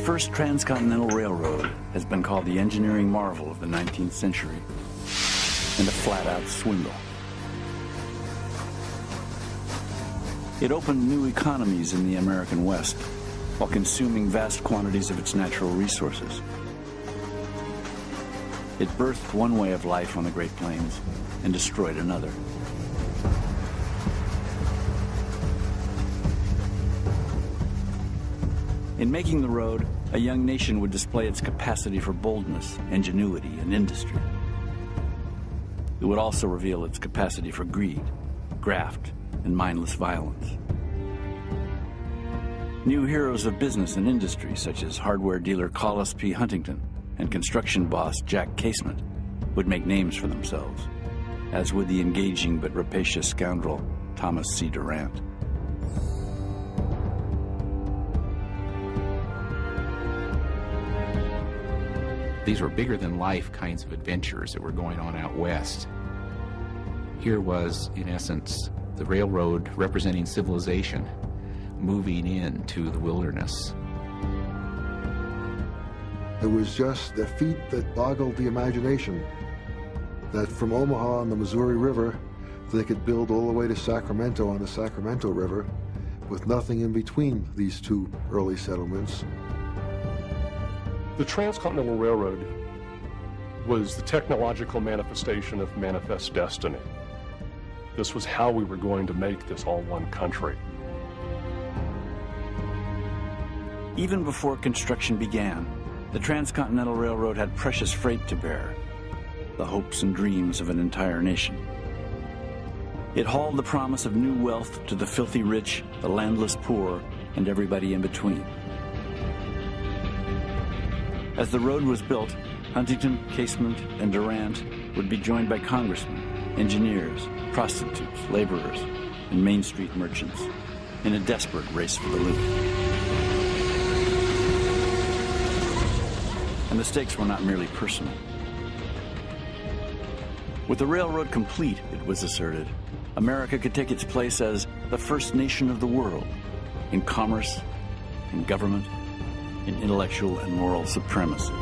First Transcontinental Railroad has been called the engineering marvel of the 19th century and a flat-out swindle. It opened new economies in the American West while consuming vast quantities of its natural resources. It birthed one way of life on the Great Plains and destroyed another. In making the road, a young nation would display its capacity for boldness, ingenuity, and industry. It would also reveal its capacity for greed, graft, and mindless violence. New heroes of business and industry, such as hardware dealer Collis P. Huntington and construction boss Jack Casement, would make names for themselves, as would the engaging but rapacious scoundrel Thomas C. Durant. These were bigger-than-life kinds of adventures that were going on out west. Here was, in essence, the railroad representing civilization moving into the wilderness. It was just a feat that boggled the imagination, that from Omaha on the Missouri River, they could build all the way to Sacramento on the Sacramento River with nothing in between these two early settlements. The Transcontinental Railroad was the technological manifestation of manifest destiny. This was how we were going to make this all one country. Even before construction began, the Transcontinental Railroad had precious freight to bear, the hopes and dreams of an entire nation. It hauled the promise of new wealth to the filthy rich, the landless poor, and everybody in between. As the road was built, Huntington, Casement, and Durant would be joined by congressmen, engineers, prostitutes, laborers, and Main Street merchants in a desperate race for the loot. And the stakes were not merely personal. With the railroad complete, it was asserted, America could take its place as the first nation of the world in commerce, in government, in intellectual and moral supremacy.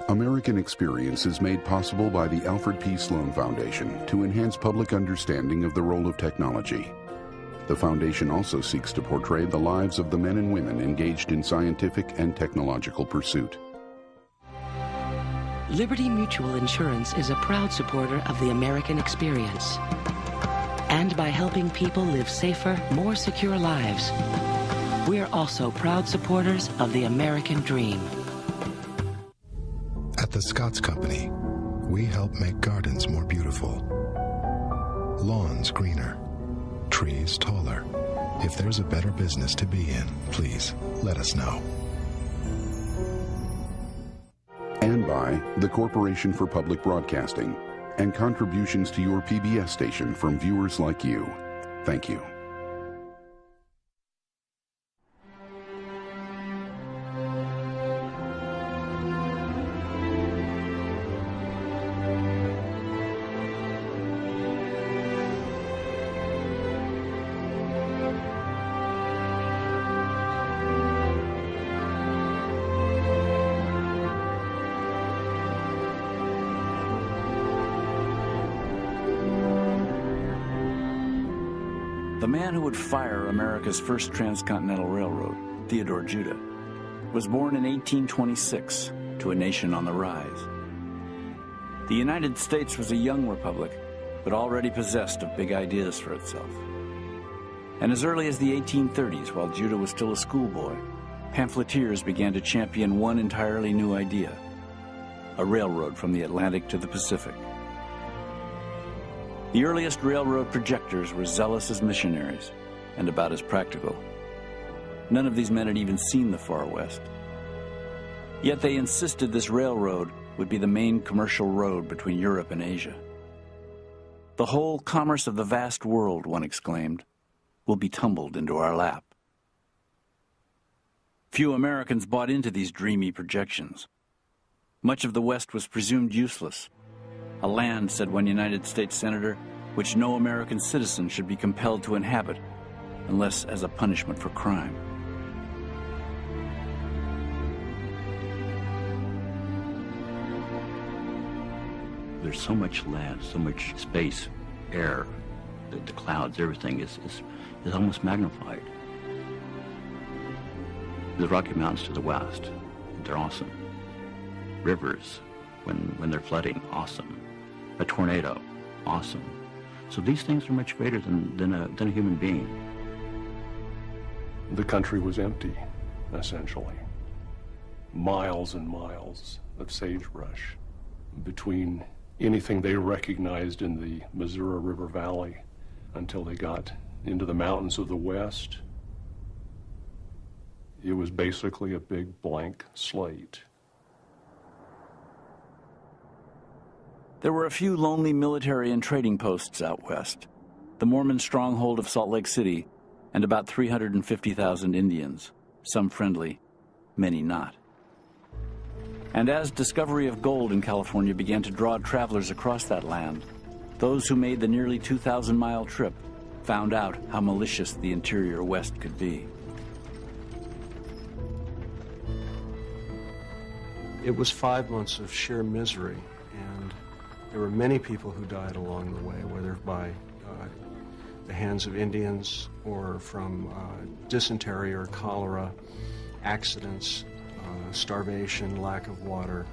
American Experience is made possible by the Alfred P. Sloan Foundation to enhance public understanding of the role of technology. The foundation also seeks to portray the lives of the men and women engaged in scientific and technological pursuit. Liberty Mutual Insurance is a proud supporter of the American Experience. And by helping people live safer, more secure lives, we're also proud supporters of the American Dream. At the Scotts Company, we help make gardens more beautiful, lawns greener, trees taller. If there's a better business to be in, please let us know. And by the Corporation for Public Broadcasting and contributions to your PBS station from viewers like you. Thank you. The man who would fire America's first transcontinental railroad, Theodore Judah, was born in 1826 to a nation on the rise. The United States was a young republic, but already possessed of big ideas for itself. And as early as the 1830s, while Judah was still a schoolboy, pamphleteers began to champion one entirely new idea: a railroad from the Atlantic to the Pacific. The earliest railroad projectors were zealous as missionaries and about as practical. None of these men had even seen the far west. Yet they insisted this railroad would be the main commercial road between Europe and Asia. The whole commerce of the vast world, one exclaimed, will be tumbled into our lap. Few Americans bought into these dreamy projections. Much of the West was presumed useless. A land, said one United States senator, which no American citizen should be compelled to inhabit unless as a punishment for crime. There's so much land, so much space, air, the clouds, everything is almost magnified. The Rocky Mountains to the west, they're awesome. Rivers, when they're flooding, awesome. A tornado, awesome. So these things are much greater than a human being. The country was empty, essentially. Miles and miles of sagebrush between anything they recognized in the Missouri River Valley until they got into the mountains of the West. It was basically a big blank slate. There were a few lonely military and trading posts out west, the Mormon stronghold of Salt Lake City, and about 350,000 Indians, some friendly, many not. And as discovery of gold in California began to draw travelers across that land, those who made the nearly 2,000-mile trip found out how malicious the interior West could be. It was 5 months of sheer misery, and there were many people who died along the way, whether by the hands of Indians or from dysentery or cholera, accidents, starvation, lack of water.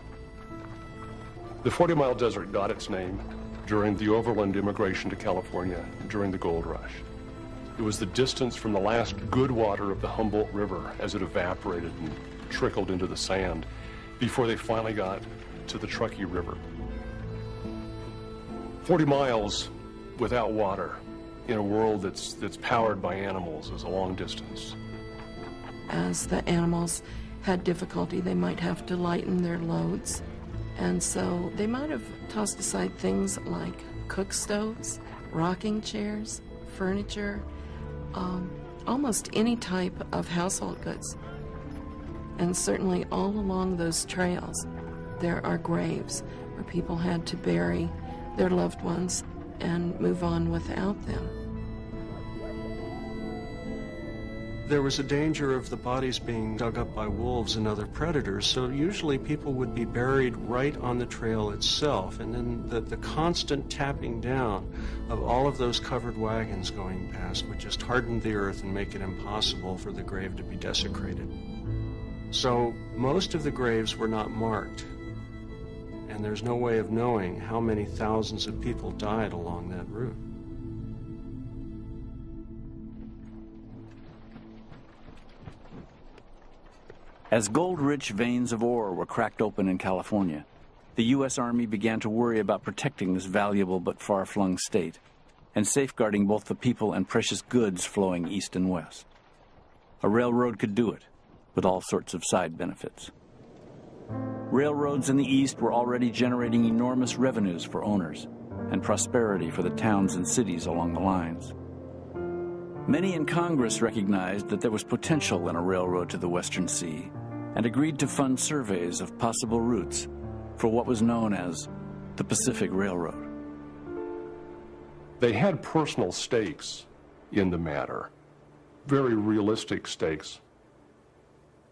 The 40-mile desert got its name during the overland immigration to California during the gold rush. It was the distance from the last good water of the Humboldt River as it evaporated and trickled into the sand before they finally got to the Truckee River. 40 miles without water in a world that's powered by animals is a long distance. As the animals had difficulty, they might have to lighten their loads. And so they might have tossed aside things like cook stoves, rocking chairs, furniture, almost any type of household goods. And certainly all along those trails, there are graves where people had to bury their loved ones and move on without them. There was a danger of the bodies being dug up by wolves and other predators, so usually people would be buried right on the trail itself, and then the constant tapping down of all of those covered wagons going past would just harden the earth and make it impossible for the grave to be desecrated. So most of the graves were not marked, and there's no way of knowing how many thousands of people died along that route. As gold-rich veins of ore were cracked open in California, the U.S. Army began to worry about protecting this valuable but far-flung state and safeguarding both the people and precious goods flowing east and west. A railroad could do it, with all sorts of side benefits. Railroads in the east were already generating enormous revenues for owners and prosperity for the towns and cities along the lines. Many in Congress recognized that there was potential in a railroad to the Western Sea and agreed to fund surveys of possible routes for what was known as the Pacific Railroad. They had personal stakes in the matter, very realistic stakes.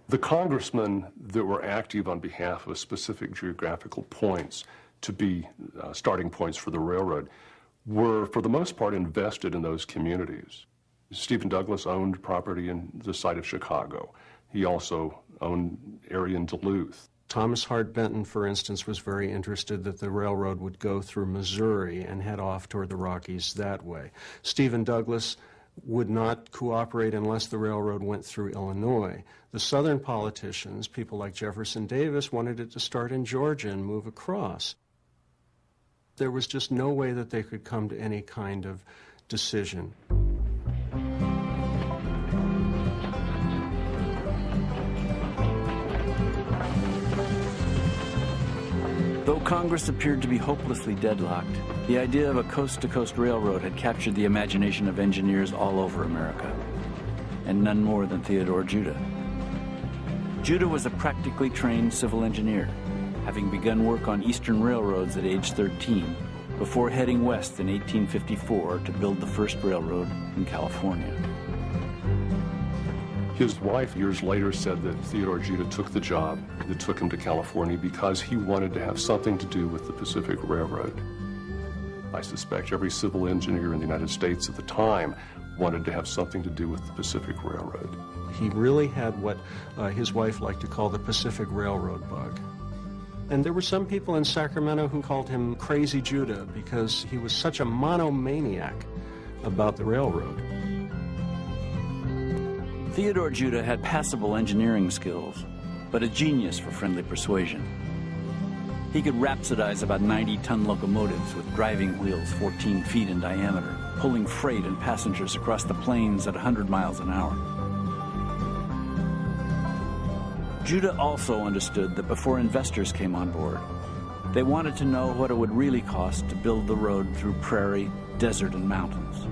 The congressmen that were active on behalf of specific geographical points to be starting points for the railroad were, for the most part, invested in those communities. Stephen Douglas owned property in the site of Chicago. He also owned area in Duluth. Thomas Hart Benton, for instance, was very interested that the railroad would go through Missouri and head off toward the Rockies that way. Stephen Douglas would not cooperate unless the railroad went through Illinois. The Southern politicians, people like Jefferson Davis, wanted it to start in Georgia and move across. There was just no way that they could come to any kind of decision. Though Congress appeared to be hopelessly deadlocked, the idea of a coast-to-coast railroad had captured the imagination of engineers all over America, and none more than Theodore Judah. Judah was a practically trained civil engineer, having begun work on eastern railroads at age 13, before heading west in 1854 to build the first railroad in California. His wife years later said that Theodore Judah took the job that took him to California because he wanted to have something to do with the Pacific Railroad. I suspect every civil engineer in the United States at the time wanted to have something to do with the Pacific Railroad. He really had what his wife liked to call the Pacific Railroad bug. And there were some people in Sacramento who called him Crazy Judah because he was such a monomaniac about the railroad. Theodore Judah had passable engineering skills, but a genius for friendly persuasion. He could rhapsodize about 90-ton locomotives with driving wheels 14 feet in diameter, pulling freight and passengers across the plains at 100 miles an hour. Judah also understood that before investors came on board, they wanted to know what it would really cost to build the road through prairie, desert, and mountains,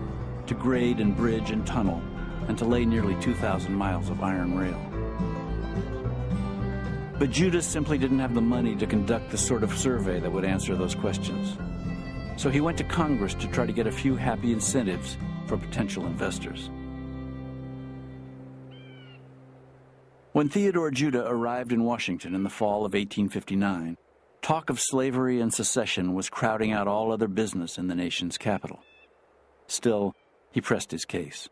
to grade and bridge and tunnel, and to lay nearly 2,000 miles of iron rail. But Judah simply didn't have the money to conduct the sort of survey that would answer those questions. So he went to Congress to try to get a few happy incentives for potential investors. When Theodore Judah arrived in Washington in the fall of 1859, talk of slavery and secession was crowding out all other business in the nation's capital. Still, he pressed his case.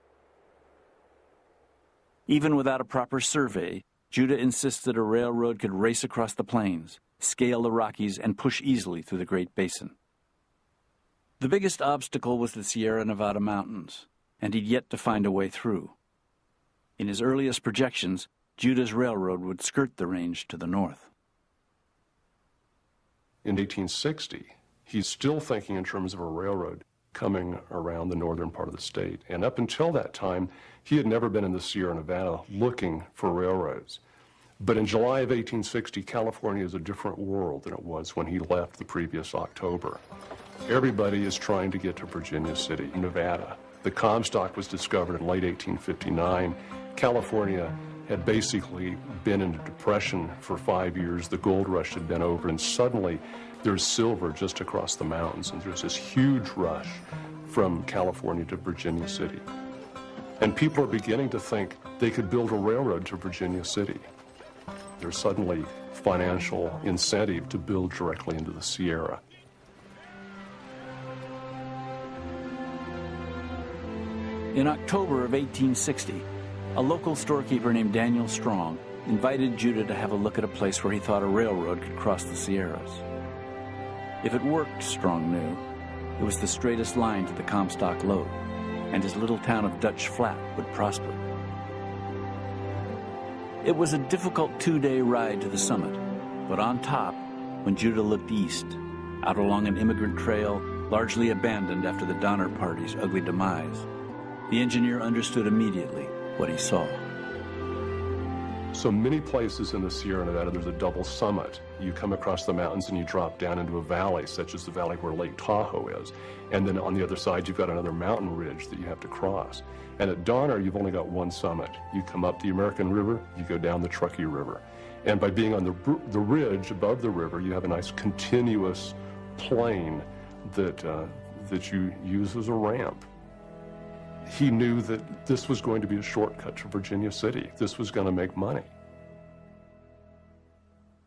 Even without a proper survey, Judah insisted a railroad could race across the plains, scale the Rockies, and push easily through the Great Basin. The biggest obstacle was the Sierra Nevada mountains, and he'd yet to find a way through. In his earliest projections, Judah's railroad would skirt the range to the north. In 1860, he's still thinking in terms of a railroad coming around the northern part of the state. And up until that time, he had never been in the Sierra Nevada looking for railroads. But in July of 1860, California is a different world than it was when he left the previous October. Everybody is trying to get to Virginia City, Nevada. The Comstock was discovered in late 1859. California had basically been in a depression for 5 years. The gold rush had been over, and suddenly there's silver just across the mountains, and there's this huge rush from California to Virginia City. And people are beginning to think they could build a railroad to Virginia City. There's suddenly financial incentive to build directly into the Sierra. In October of 1860, a local storekeeper named Daniel Strong invited Judah to have a look at a place where he thought a railroad could cross the Sierras. If it worked, Strong knew, it was the straightest line to the Comstock lode, and his little town of Dutch Flat would prosper. It was a difficult 2-day ride to the summit, but on top, when Judah looked east, out along an immigrant trail largely abandoned after the Donner Party's ugly demise, the engineer understood immediately what he saw. So many places in the Sierra Nevada, there's a double summit. You come across the mountains and you drop down into a valley, such as the valley where Lake Tahoe is. And then on the other side, you've got another mountain ridge that you have to cross. And at Donner, you've only got one summit. You come up the American River, you go down the Truckee River. And by being on the ridge above the river, you have a nice continuous plain that you use as a ramp. He knew that this was going to be a shortcut to Virginia City. This was going to make money.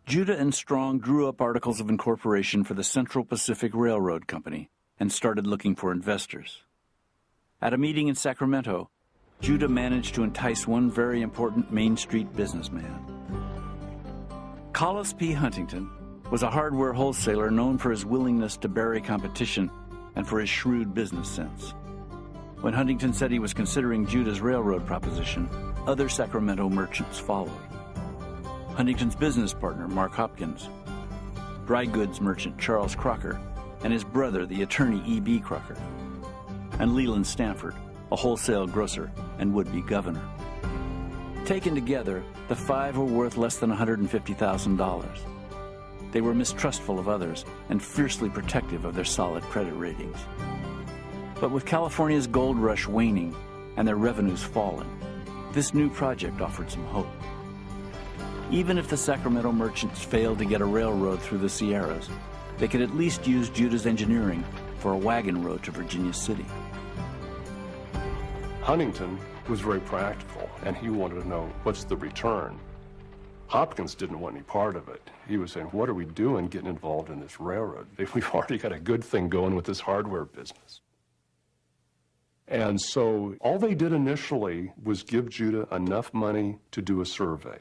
Judah and Strong drew up articles of incorporation for the Central Pacific Railroad Company and started looking for investors. At a meeting in Sacramento, Judah managed to entice one very important Main Street businessman. Collis P. Huntington was a hardware wholesaler known for his willingness to bury competition and for his shrewd business sense. When Huntington said he was considering Judah's railroad proposition, other Sacramento merchants followed. Huntington's business partner, Mark Hopkins, dry goods merchant Charles Crocker, and his brother, the attorney E.B. Crocker, and Leland Stanford, a wholesale grocer and would-be governor. Taken together, the five were worth less than $150,000. They were mistrustful of others and fiercely protective of their solid credit ratings. But with California's gold rush waning and their revenues falling, this new project offered some hope. Even if the Sacramento merchants failed to get a railroad through the Sierras, they could at least use Judah's engineering for a wagon road to Virginia City. Huntington was very practical, and he wanted to know, what's the return? Hopkins didn't want any part of it. He was saying, what are we doing getting involved in this railroad? We've already got a good thing going with this hardware business. And so all they did initially was give Judah enough money to do a survey.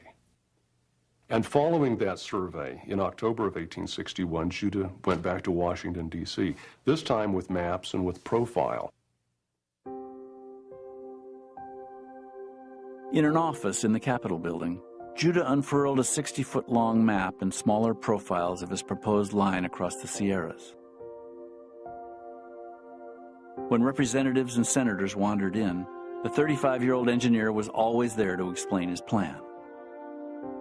And following that survey, in October of 1861, Judah went back to Washington, D.C., this time with maps and with profile. In an office in the Capitol building, Judah unfurled a 60-foot-long map and smaller profiles of his proposed line across the Sierras. When representatives and senators wandered in, the 35-year-old engineer was always there to explain his plan.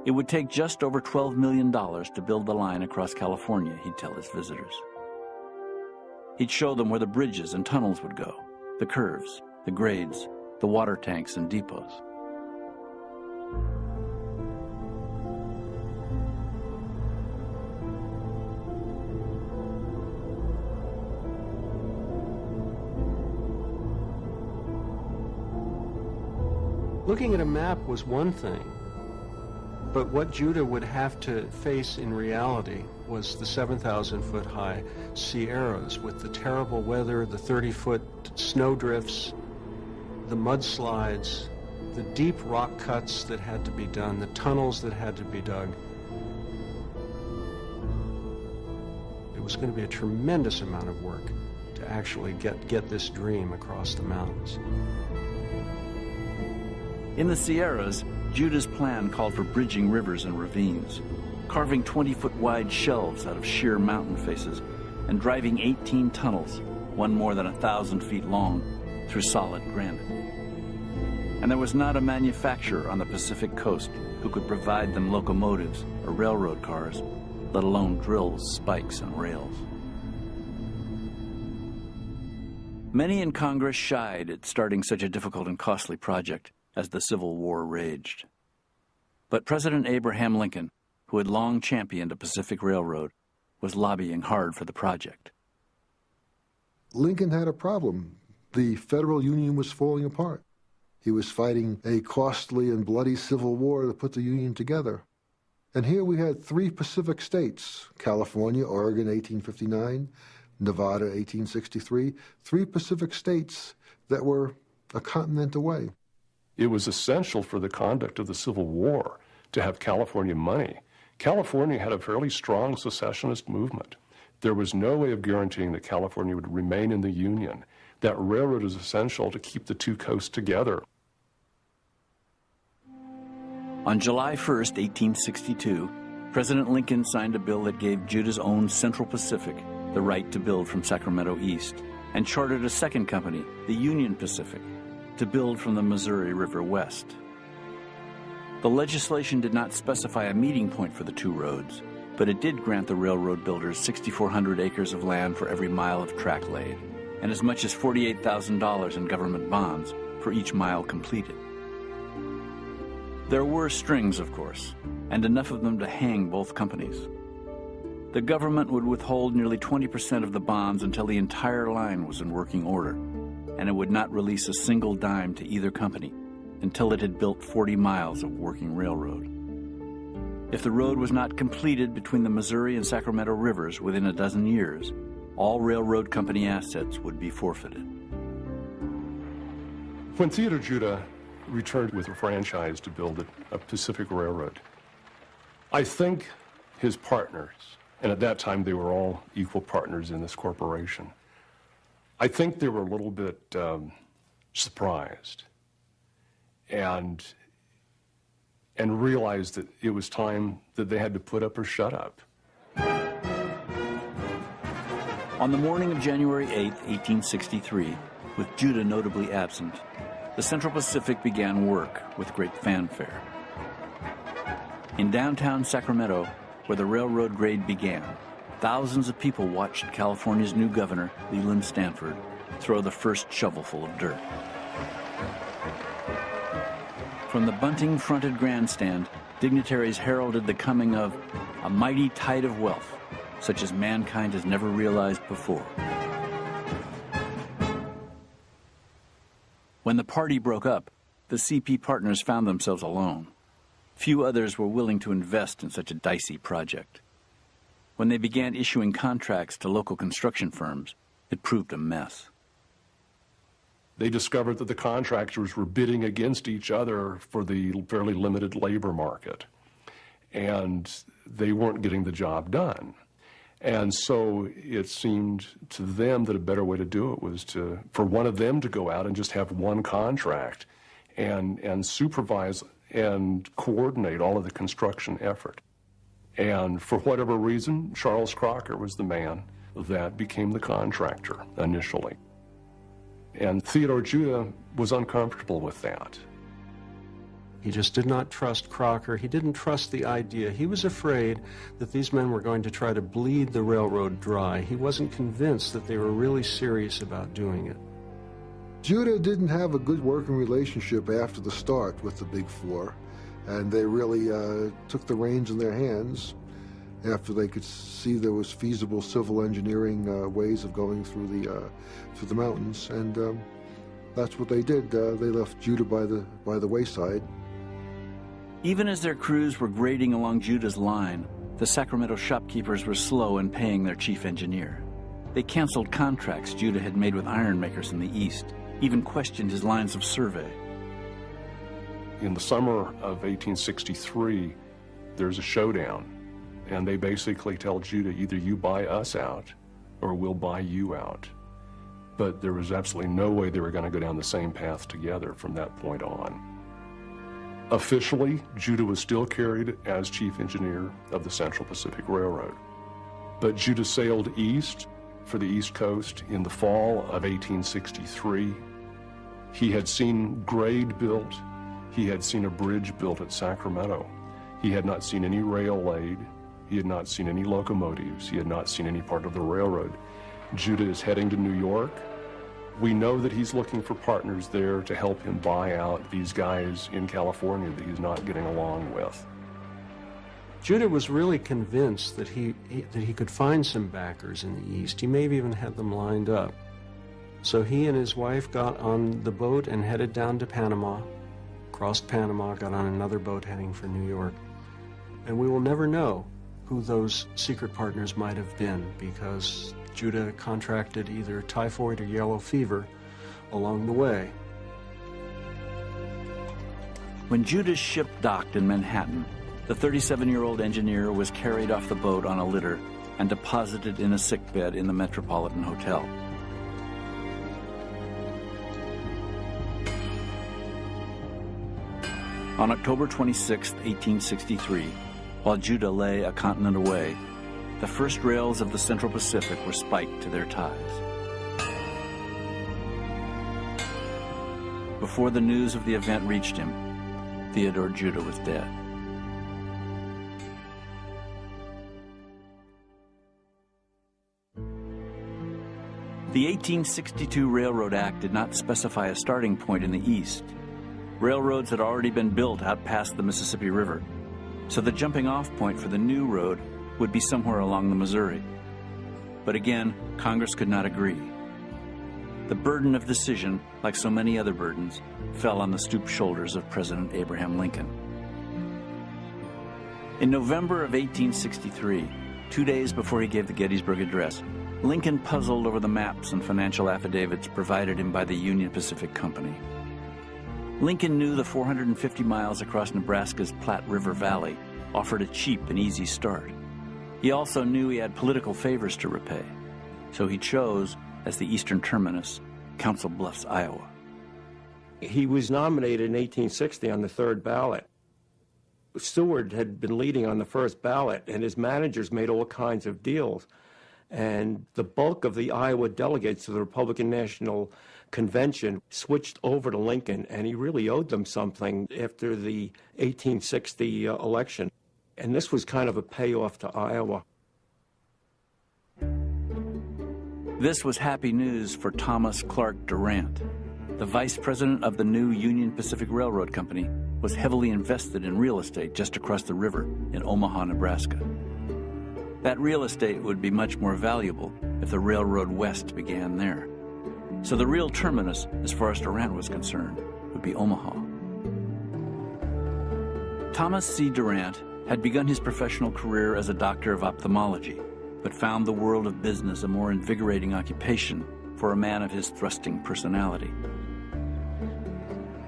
It would take just over $12 million to build the line across California, he'd tell his visitors. He'd show them where the bridges and tunnels would go, the curves, the grades, the water tanks and depots. Looking at a map was one thing, but what Judah would have to face in reality was the 7,000-foot high Sierras with the terrible weather, the 30-foot snowdrifts, the mudslides, the deep rock cuts that had to be done, the tunnels that had to be dug. It was going to be a tremendous amount of work to actually get this dream across the mountains. In the Sierras, Judah's plan called for bridging rivers and ravines, carving 20-foot wide shelves out of sheer mountain faces, and driving 18 tunnels, one more than 1,000 feet long, through solid granite. And there was not a manufacturer on the Pacific coast who could provide them locomotives or railroad cars, let alone drills, spikes, and rails. Many in Congress shied at starting such a difficult and costly project as the Civil War raged. But President Abraham Lincoln, who had long championed a Pacific Railroad, was lobbying hard for the project. Lincoln had a problem. The federal union was falling apart. He was fighting a costly and bloody civil war to put the union together. And here we had three Pacific states, California, Oregon, 1859, Nevada, 1863, three Pacific states that were a continent away. It was essential for the conduct of the Civil War to have California money. California had a fairly strong secessionist movement. There was no way of guaranteeing that California would remain in the Union. That railroad was essential to keep the two coasts together. On July 1st, 1862, President Lincoln signed a bill that gave Judah's own Central Pacific the right to build from Sacramento east, and chartered a second company, the Union Pacific, to build from the Missouri River west. The legislation did not specify a meeting point for the two roads, but it did grant the railroad builders 6,400 acres of land for every mile of track laid, and as much as $48,000 in government bonds for each mile completed. There were strings, of course, and enough of them to hang both companies. The government would withhold nearly 20% of the bonds until the entire line was in working order, and it would not release a single dime to either company until it had built 40 miles of working railroad. If the road was not completed between the Missouri and Sacramento rivers within a dozen years, all railroad company assets would be forfeited. When Theodore Judah returned with a franchise to build a Pacific Railroad, I think his partners, and at that time they were all equal partners in this corporation, I think they were a little bit surprised and realized that it was time that they had to put up or shut up. On the morning of January 8, 1863, with Judah notably absent, the Central Pacific began work with great fanfare. In downtown Sacramento, where the railroad grade began, thousands of people watched California's new governor, Leland Stanford, throw the first shovelful of dirt. From the bunting-fronted grandstand, dignitaries heralded the coming of a mighty tide of wealth, such as mankind has never realized before. When the party broke up, the CP partners found themselves alone. Few others were willing to invest in such a dicey project. When they began issuing contracts to local construction firms, it proved a mess. They discovered that the contractors were bidding against each other for the fairly limited labor market, and they weren't getting the job done. And so it seemed to them that a better way to do it was for one of them to go out and just have one contract and supervise and coordinate all of the construction effort. And for whatever reason, Charles Crocker was the man that became the contractor initially. And Theodore Judah was uncomfortable with that. He just did not trust Crocker. He didn't trust the idea. He was afraid that these men were going to try to bleed the railroad dry. He wasn't convinced that they were really serious about doing it. Judah didn't have a good working relationship after the start with the Big Four, and they really took the reins in their hands after they could see there was feasible civil engineering ways of going through the mountains, and that's what they did. They left Judah by the wayside. Even as their crews were grading along Judah's line, the Sacramento shopkeepers were slow in paying their chief engineer. They canceled contracts Judah had made with ironmakers in the East, even questioned his lines of survey. In the summer of 1863, there's a showdown, and they basically tell Judah, either you buy us out or we'll buy you out. But there was absolutely no way they were going to go down the same path together from that point on. Officially, Judah was still carried as chief engineer of the Central Pacific Railroad. But Judah sailed east for the East Coast in the fall of 1863. He had seen grade built. He had seen a bridge built at Sacramento. He had not seen any rail laid. He had not seen any locomotives. He had not seen any part of the railroad. Judah is heading to New York. We know that he's looking for partners there to help him buy out these guys in California that he's not getting along with. Judah was really convinced that he could find some backers in the East. He may have even had them lined up. So he and his wife got on the boat and headed down to Panama, crossed Panama, got on another boat heading for New York. And we will never know who those secret partners might have been, because Judah contracted either typhoid or yellow fever along the way. When Judah's ship docked in Manhattan, the 37-year-old engineer was carried off the boat on a litter and deposited in a sickbed in the Metropolitan Hotel. On October 26, 1863, while Judah lay a continent away, the first rails of the Central Pacific were spiked to their ties. Before the news of the event reached him, Theodore Judah was dead. The 1862 Railroad Act did not specify a starting point in the East. Railroads had already been built out past the Mississippi River, so the jumping-off point for the new road would be somewhere along the Missouri. But again, Congress could not agree. The burden of decision, like so many other burdens, fell on the stooped shoulders of President Abraham Lincoln. In November of 1863, 2 days before he gave the Gettysburg Address, Lincoln puzzled over the maps and financial affidavits provided him by the Union Pacific Company. Lincoln knew the 450 miles across Nebraska's Platte River Valley offered a cheap and easy start, He also knew he had political favors to repay, so he chose, as the eastern terminus, Council Bluffs, Iowa. He was nominated in 1860 on the third ballot. Seward had been leading on the first ballot, and his managers made all kinds of deals. And the bulk of the Iowa delegates to the Republican National Convention switched over to Lincoln, and he really owed them something after the 1860 election. And this was kind of a payoff to Iowa. This was happy news for Thomas Clark Durant. The vice president of the new Union Pacific Railroad Company was heavily invested in real estate just across the river in Omaha, Nebraska. That real estate would be much more valuable if the railroad west began there. So the real terminus, as far as Durant was concerned, would be Omaha. Thomas C. Durant had begun his professional career as a doctor of ophthalmology, but found the world of business a more invigorating occupation for a man of his thrusting personality.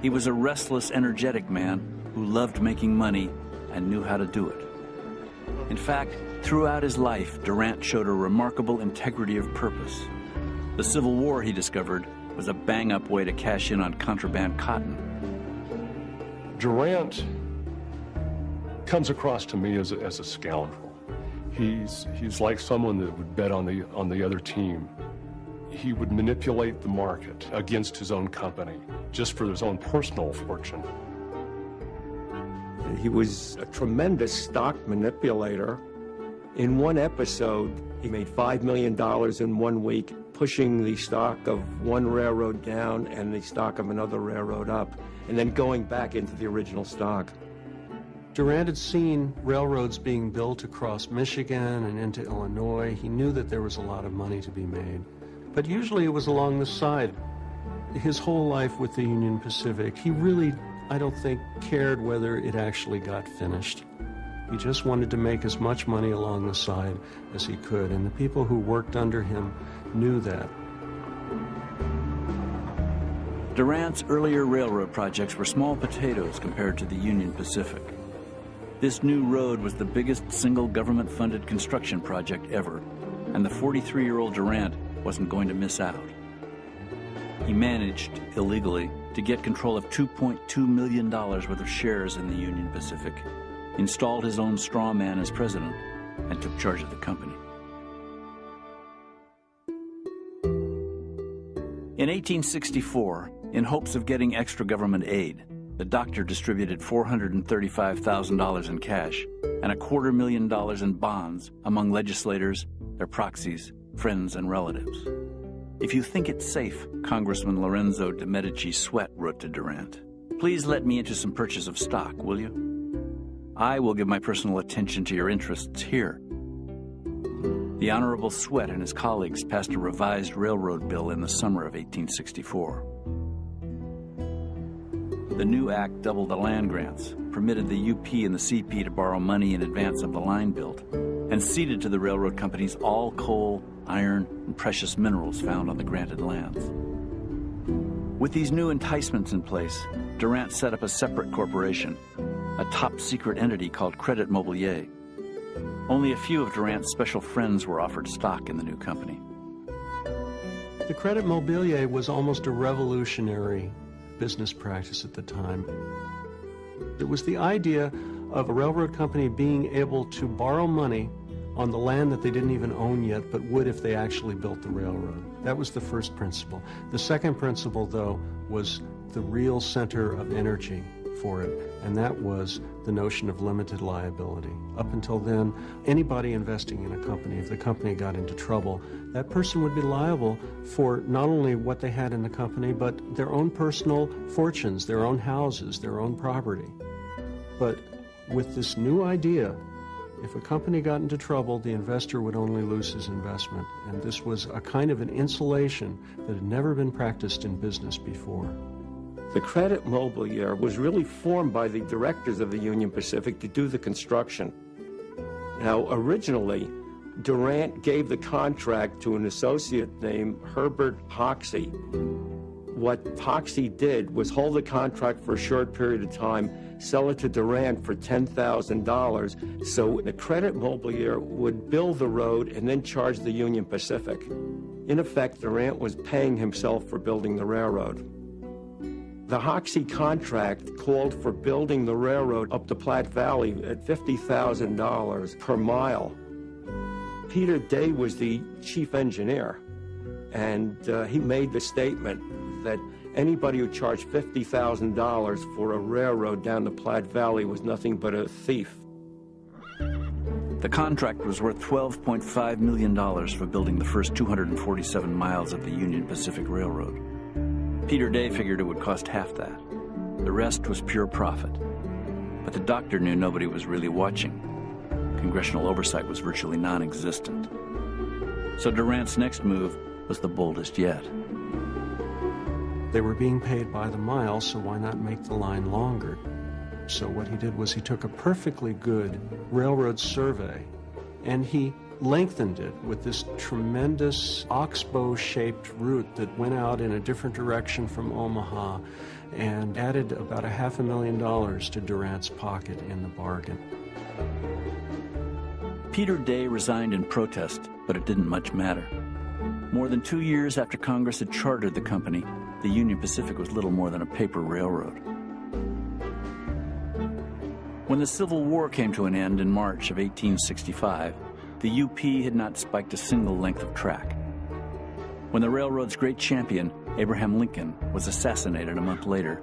He was a restless, energetic man who loved making money and knew how to do it. In fact, throughout his life, Durant showed a remarkable integrity of purpose. The Civil War, he discovered, was a bang-up way to cash in on contraband cotton. Durant comes across to me as a scoundrel. He's like someone that would bet on the other team. He would manipulate the market against his own company, just for his own personal fortune. He was a tremendous stock manipulator. In one episode, he made $5 million in 1 week, pushing the stock of one railroad down and the stock of another railroad up, and then going back into the original stock. Durant had seen railroads being built across Michigan and into Illinois. He knew that there was a lot of money to be made, but usually it was along the side. His whole life with the Union Pacific, he really, I don't think, cared whether it actually got finished. He just wanted to make as much money along the side as he could, and the people who worked under him knew that. Durant's earlier railroad projects were small potatoes compared to the Union Pacific. This new road was the biggest single government-funded construction project ever, and the 43-year-old Durant wasn't going to miss out. He managed, illegally, to get control of $2.2 million worth of shares in the Union Pacific, installed his own straw man as president, and took charge of the company. In 1864, in hopes of getting extra government aid, the doctor distributed $435,000 in cash and $250,000 in bonds among legislators, their proxies, friends, and relatives. If you think it's safe, Congressman Lorenzo de Medici Sweat wrote to Durant, please let me into some purchase of stock, will you? I will give my personal attention to your interests here. The Honorable Sweat and his colleagues passed a revised railroad bill in the summer of 1864. The new act doubled the land grants, permitted the UP and the CP to borrow money in advance of the line build, and ceded to the railroad companies all coal, iron, and precious minerals found on the granted lands. With these new enticements in place, Durant set up a separate corporation, a top-secret entity called Credit Mobilier. Only a few of Durant's special friends were offered stock in the new company. The Credit Mobilier was almost a revolutionary business practice at the time. It was the idea of a railroad company being able to borrow money on the land that they didn't even own yet, but would if they actually built the railroad. That was the first principle. The second principle, though, was the real center of energy for it, and that was the notion of limited liability. Up until then, anybody investing in a company, if the company got into trouble, that person would be liable for not only what they had in the company, but their own personal fortunes, their own houses, their own property. But with this new idea, if a company got into trouble, the investor would only lose his investment. And this was a kind of an insulation that had never been practiced in business before. The Credit Mobilier was really formed by the directors of the Union Pacific to do the construction. Now, originally, Durant gave the contract to an associate named Herbert Hoxie. What Hoxie did was hold the contract for a short period of time, sell it to Durant for $10,000, so the credit mobilier would build the road and then charge the Union Pacific. In effect, Durant was paying himself for building the railroad. The Hoxie contract called for building the railroad up the Platte Valley at $50,000 per mile. Peter Day was the chief engineer, and he made the statement that anybody who charged $50,000 for a railroad down the Platte Valley was nothing but a thief. The contract was worth $12.5 million for building the first 247 miles of the Union Pacific Railroad. Peter Day figured it would cost half that. The rest was pure profit. But the doctor knew nobody was really watching. Congressional oversight was virtually non-existent. So Durant's next move was the boldest yet. They were being paid by the mile, so why not make the line longer? So what he did was he took a perfectly good railroad survey and he lengthened it with this tremendous oxbow-shaped route that went out in a different direction from Omaha and added about $500,000 to Durant's pocket in the bargain. Peter Day resigned in protest, but it didn't much matter. More than 2 years after Congress had chartered the company, the Union Pacific was little more than a paper railroad. When the Civil War came to an end in March of 1865, the UP had not spiked a single length of track. When the railroad's great champion, Abraham Lincoln, was assassinated a month later,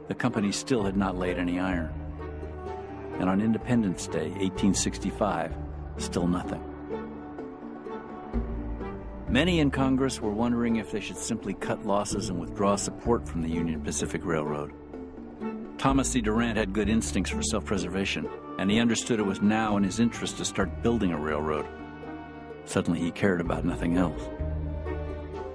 the company still had not laid any iron. And on Independence Day, 1865, still nothing. Many in Congress were wondering if they should simply cut losses and withdraw support from the Union Pacific Railroad. Thomas C. Durant had good instincts for self-preservation, and he understood it was now in his interest to start building a railroad. Suddenly he cared about nothing else.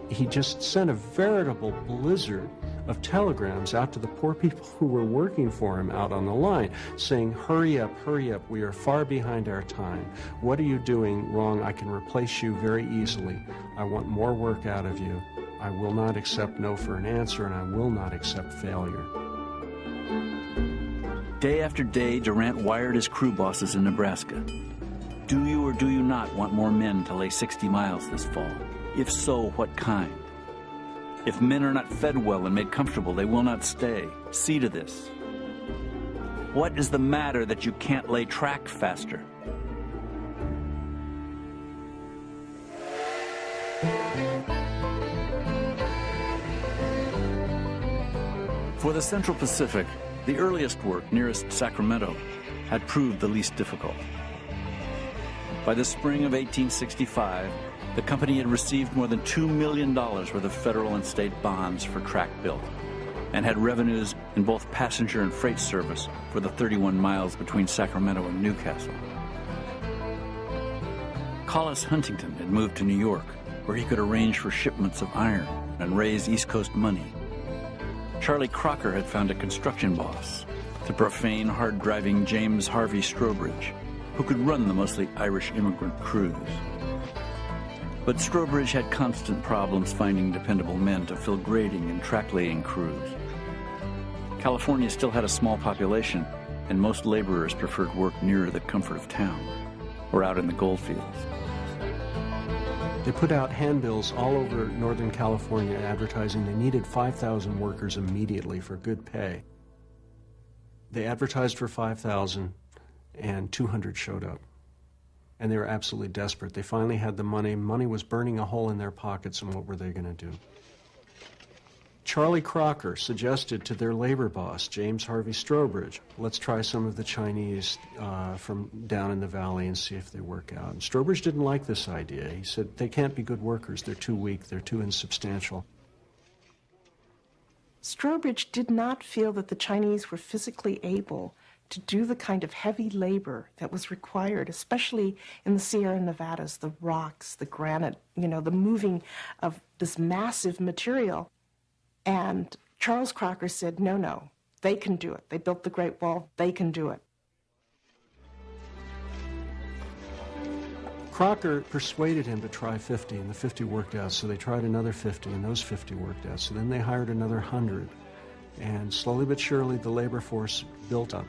He just sent a veritable blizzard of telegrams out to the poor people who were working for him out on the line, saying, hurry up, we are far behind our time. What are you doing wrong? I can replace you very easily. I want more work out of you. I will not accept no for an answer, and I will not accept failure. Day after day, Durant wired his crew bosses in Nebraska. Do you or do you not want more men to lay 60 miles this fall? If so, what kind? If men are not fed well and made comfortable, they will not stay. See to this. What is the matter that you can't lay track faster? For the Central Pacific, the earliest work nearest Sacramento had proved the least difficult. By the spring of 1865, the company had received more than $2 million worth of federal and state bonds for track built, and had revenues in both passenger and freight service for the 31 miles between Sacramento and Newcastle. Collis Huntington had moved to New York, where he could arrange for shipments of iron and raise East Coast money. Charlie Crocker had found a construction boss, the profane, hard-driving James Harvey Strobridge, who could run the mostly Irish immigrant crews. But Strobridge had constant problems finding dependable men to fill grading and track-laying crews. California still had a small population, and most laborers preferred work nearer the comfort of town or out in the goldfields. They put out handbills all over Northern California advertising they needed 5,000 workers immediately for good pay. They advertised for 5,000, and 200 showed up. And they were absolutely desperate. They finally had the money. Money was burning a hole in their pockets, and what were they going to do? Charlie Crocker suggested to their labor boss, James Harvey Strobridge, let's try some of the Chinese from down in the valley and see if they work out. And Strobridge didn't like this idea. He said, they can't be good workers. They're too weak. They're too insubstantial. Strobridge did not feel that the Chinese were physically able to do the kind of heavy labor that was required, especially in the Sierra Nevadas, the rocks, the granite, the moving of this massive material. And Charles Crocker said, no, they can do it. They built the Great Wall, they can do it. Crocker persuaded him to try 50, and the 50 worked out, so they tried another 50, and those 50 worked out. So then they hired another 100, and slowly but surely the labor force built up.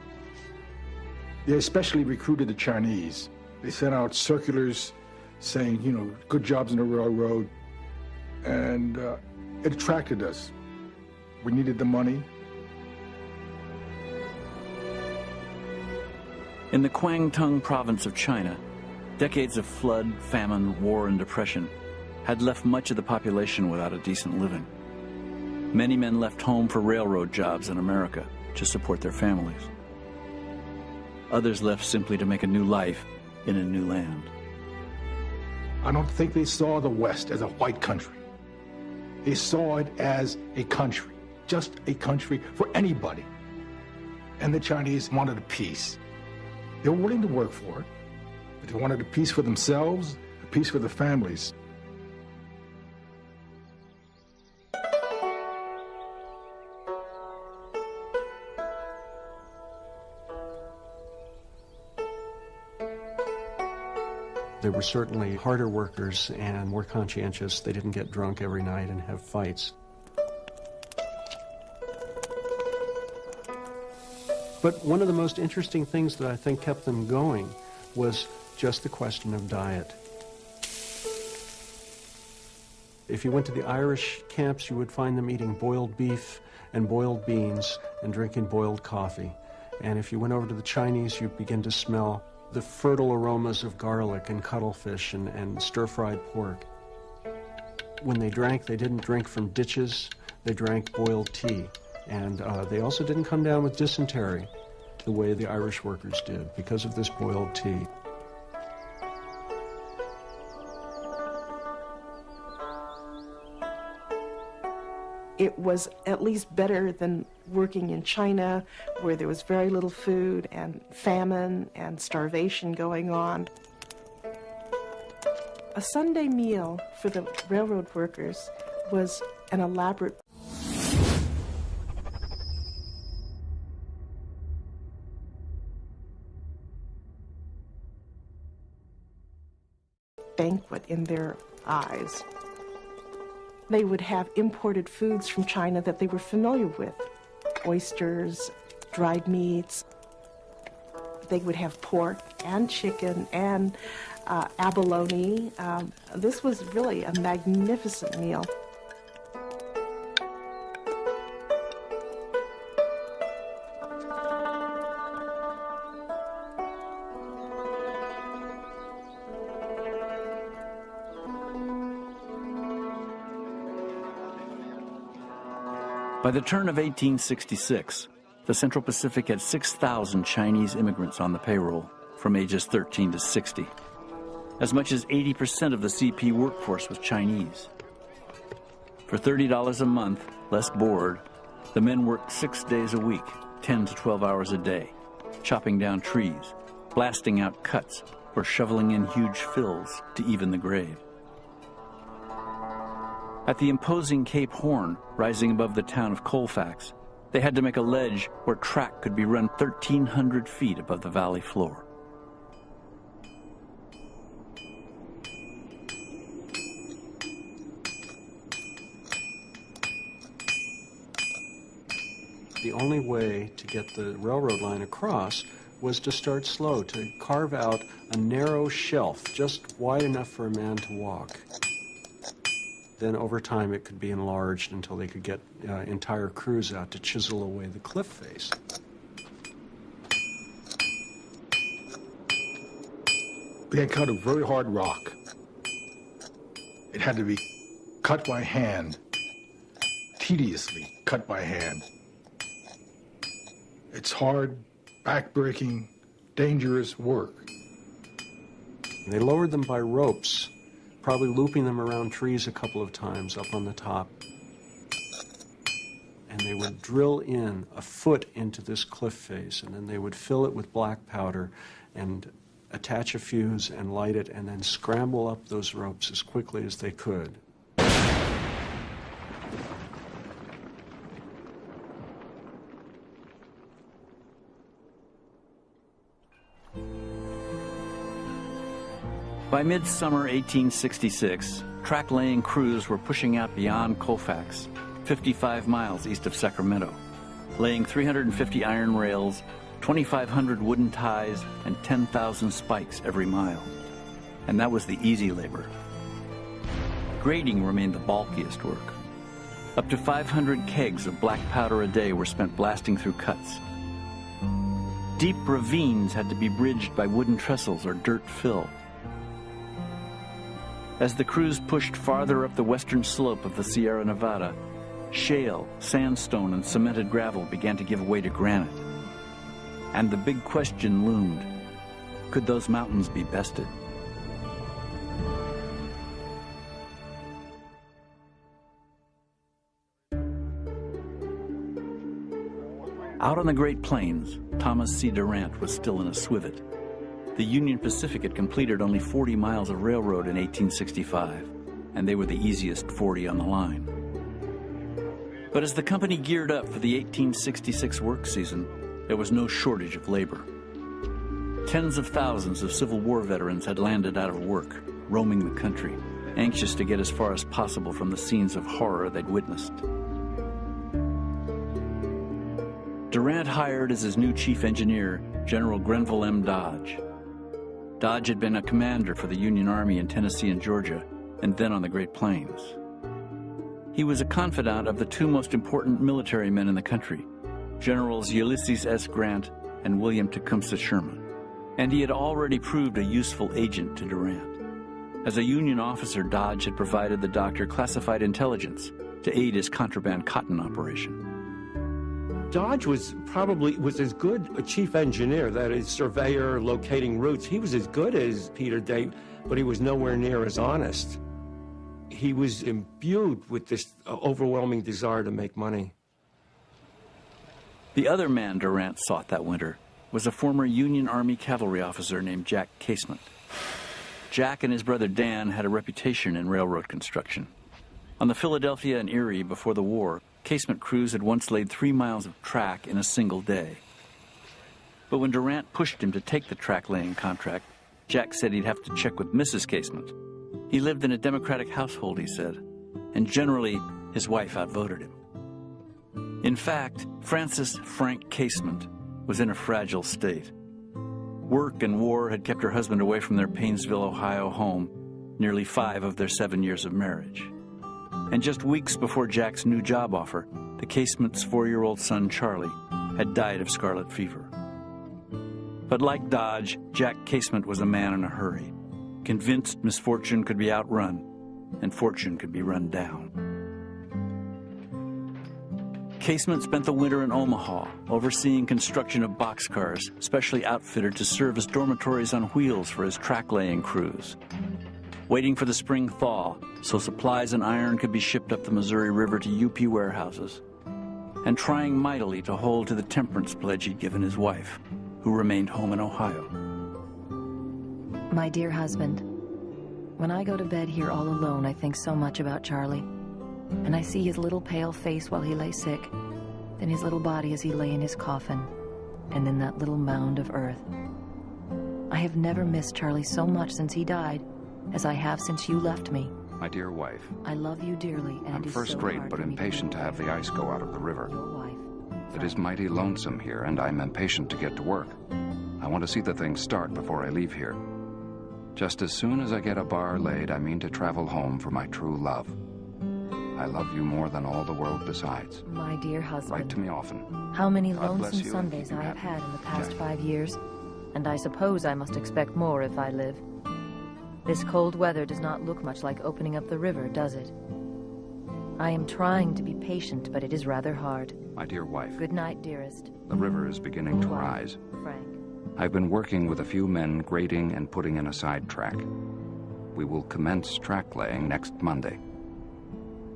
They especially recruited the Chinese. They sent out circulars saying, you know, good jobs in the railroad, and it attracted us. We needed the money. In the Kwangtung province of China, decades of flood, famine, war, and depression had left much of the population without a decent living. Many men left home for railroad jobs in America to support their families. Others left simply to make a new life in a new land. I don't think they saw the West as a white country. They saw it as a country, just a country for anybody. And the Chinese wanted a peace. They were willing to work for it, but they wanted a peace for themselves, a peace for their families. They were certainly harder workers and more conscientious. They didn't get drunk every night and have fights. But one of the most interesting things that I think kept them going was just the question of diet. If you went to the Irish camps, you would find them eating boiled beef and boiled beans and drinking boiled coffee. And if you went over to the Chinese, you'd begin to smell the fertile aromas of garlic and cuttlefish and stir-fried pork. When they drank, they didn't drink from ditches, they drank boiled tea. And they also didn't come down with dysentery the way the Irish workers did because of this boiled tea. It was at least better than working in China, where there was very little food and famine and starvation going on. A Sunday meal for the railroad workers was an elaborate banquet in their eyes. They would have imported foods from China that they were familiar with. Oysters, dried meats. They would have pork and chicken and abalone. This was really a magnificent meal. By the turn of 1866, the Central Pacific had 6,000 Chinese immigrants on the payroll from ages 13 to 60. As much as 80% of the CP workforce was Chinese. For $30 a month, less board, the men worked 6 days a week, 10 to 12 hours a day, chopping down trees, blasting out cuts, or shoveling in huge fills to even the grave. At the imposing Cape Horn, rising above the town of Colfax, they had to make a ledge where track could be run 1,300 feet above the valley floor. The only way to get the railroad line across was to start slow, to carve out a narrow shelf just wide enough for a man to walk. Then over time it could be enlarged until they could get entire crews out to chisel away the cliff face. They had cut a very hard rock. It had to be cut by hand, tediously cut by hand. It's hard, back-breaking, dangerous work. They lowered them by ropes, probably looping them around trees a couple of times up on the top. And they would drill in a foot into this cliff face, and then they would fill it with black powder and attach a fuse and light it, and then scramble up those ropes as quickly as they could. By midsummer 1866, track-laying crews were pushing out beyond Colfax, 55 miles east of Sacramento, laying 350 iron rails, 2,500 wooden ties, and 10,000 spikes every mile. And that was the easy labor. Grading remained the bulkiest work. Up to 500 kegs of black powder a day were spent blasting through cuts. Deep ravines had to be bridged by wooden trestles or dirt fill. As the crews pushed farther up the western slope of the Sierra Nevada, shale, sandstone, and cemented gravel began to give way to granite. And the big question loomed: could those mountains be bested? Out on the Great Plains, Thomas C. Durant was still in a swivet. The Union Pacific had completed only 40 miles of railroad in 1865, and they were the easiest 40 on the line. But as the company geared up for the 1866 work season, there was no shortage of labor. Tens of thousands of Civil War veterans had landed out of work, roaming the country, anxious to get as far as possible from the scenes of horror they'd witnessed. Durant hired as his new chief engineer General Grenville M. Dodge. Dodge had been a commander for the Union Army in Tennessee and Georgia, and then on the Great Plains. He was a confidant of the two most important military men in the country, Generals Ulysses S. Grant and William Tecumseh Sherman, and he had already proved a useful agent to Durant. As a Union officer, Dodge had provided the doctor classified intelligence to aid his contraband cotton operation. Dodge was as good a chief engineer, that is, surveyor, locating routes. He was as good as Peter Day, but he was nowhere near as honest. He was imbued with this overwhelming desire to make money. The other man Durant sought that winter was a former Union Army cavalry officer named Jack Casement. Jack and his brother Dan had a reputation in railroad construction. On the Philadelphia and Erie before the war, Casement crews had once laid 3 miles of track in a single day. But when Durant pushed him to take the track-laying contract, Jack said he'd have to check with Mrs. Casement. He lived in a Democratic household, he said, and generally his wife outvoted him. In fact, Frances Frank Casement was in a fragile state. Work and war had kept her husband away from their Painesville, Ohio home nearly 5 of their 7 years of marriage. And just weeks before Jack's new job offer, the Casement's 4-year-old son, Charlie, had died of scarlet fever. But like Dodge, Jack Casement was a man in a hurry, convinced misfortune could be outrun and fortune could be run down. Casement spent the winter in Omaha, overseeing construction of boxcars, specially outfitted to serve as dormitories on wheels for his track-laying crews. Waiting for the spring thaw so supplies and iron could be shipped up the Missouri River to UP warehouses, and trying mightily to hold to the temperance pledge he'd given his wife, who remained home in Ohio. My dear husband, when I go to bed here all alone, I think so much about Charlie, and I see his little pale face while he lay sick, then his little body as he lay in his coffin, and then that little mound of earth. I have never missed Charlie so much since he died as I have since you left me. My dear wife, I love you dearly, and I'm first rate but impatient to have the ice go out of the river. It is mighty lonesome here, and I'm impatient to get to work. I want to see the thing start before I leave here. Just as soon as I get a bar laid, I mean to travel home for my true love. I love you more than all the world besides. My dear husband. Write to me often. How many God bless lonesome you Sundays and I keep you have happy. had in the past Jack. 5 years, and I suppose I must expect more if I live. This cold weather does not look much like opening up the river, does it? I am trying to be patient, but it is rather hard. My dear wife, Good night, dearest. the river is beginning to rise. Frank. I've been working with a few men grading and putting in a side track. We will commence track laying next Monday.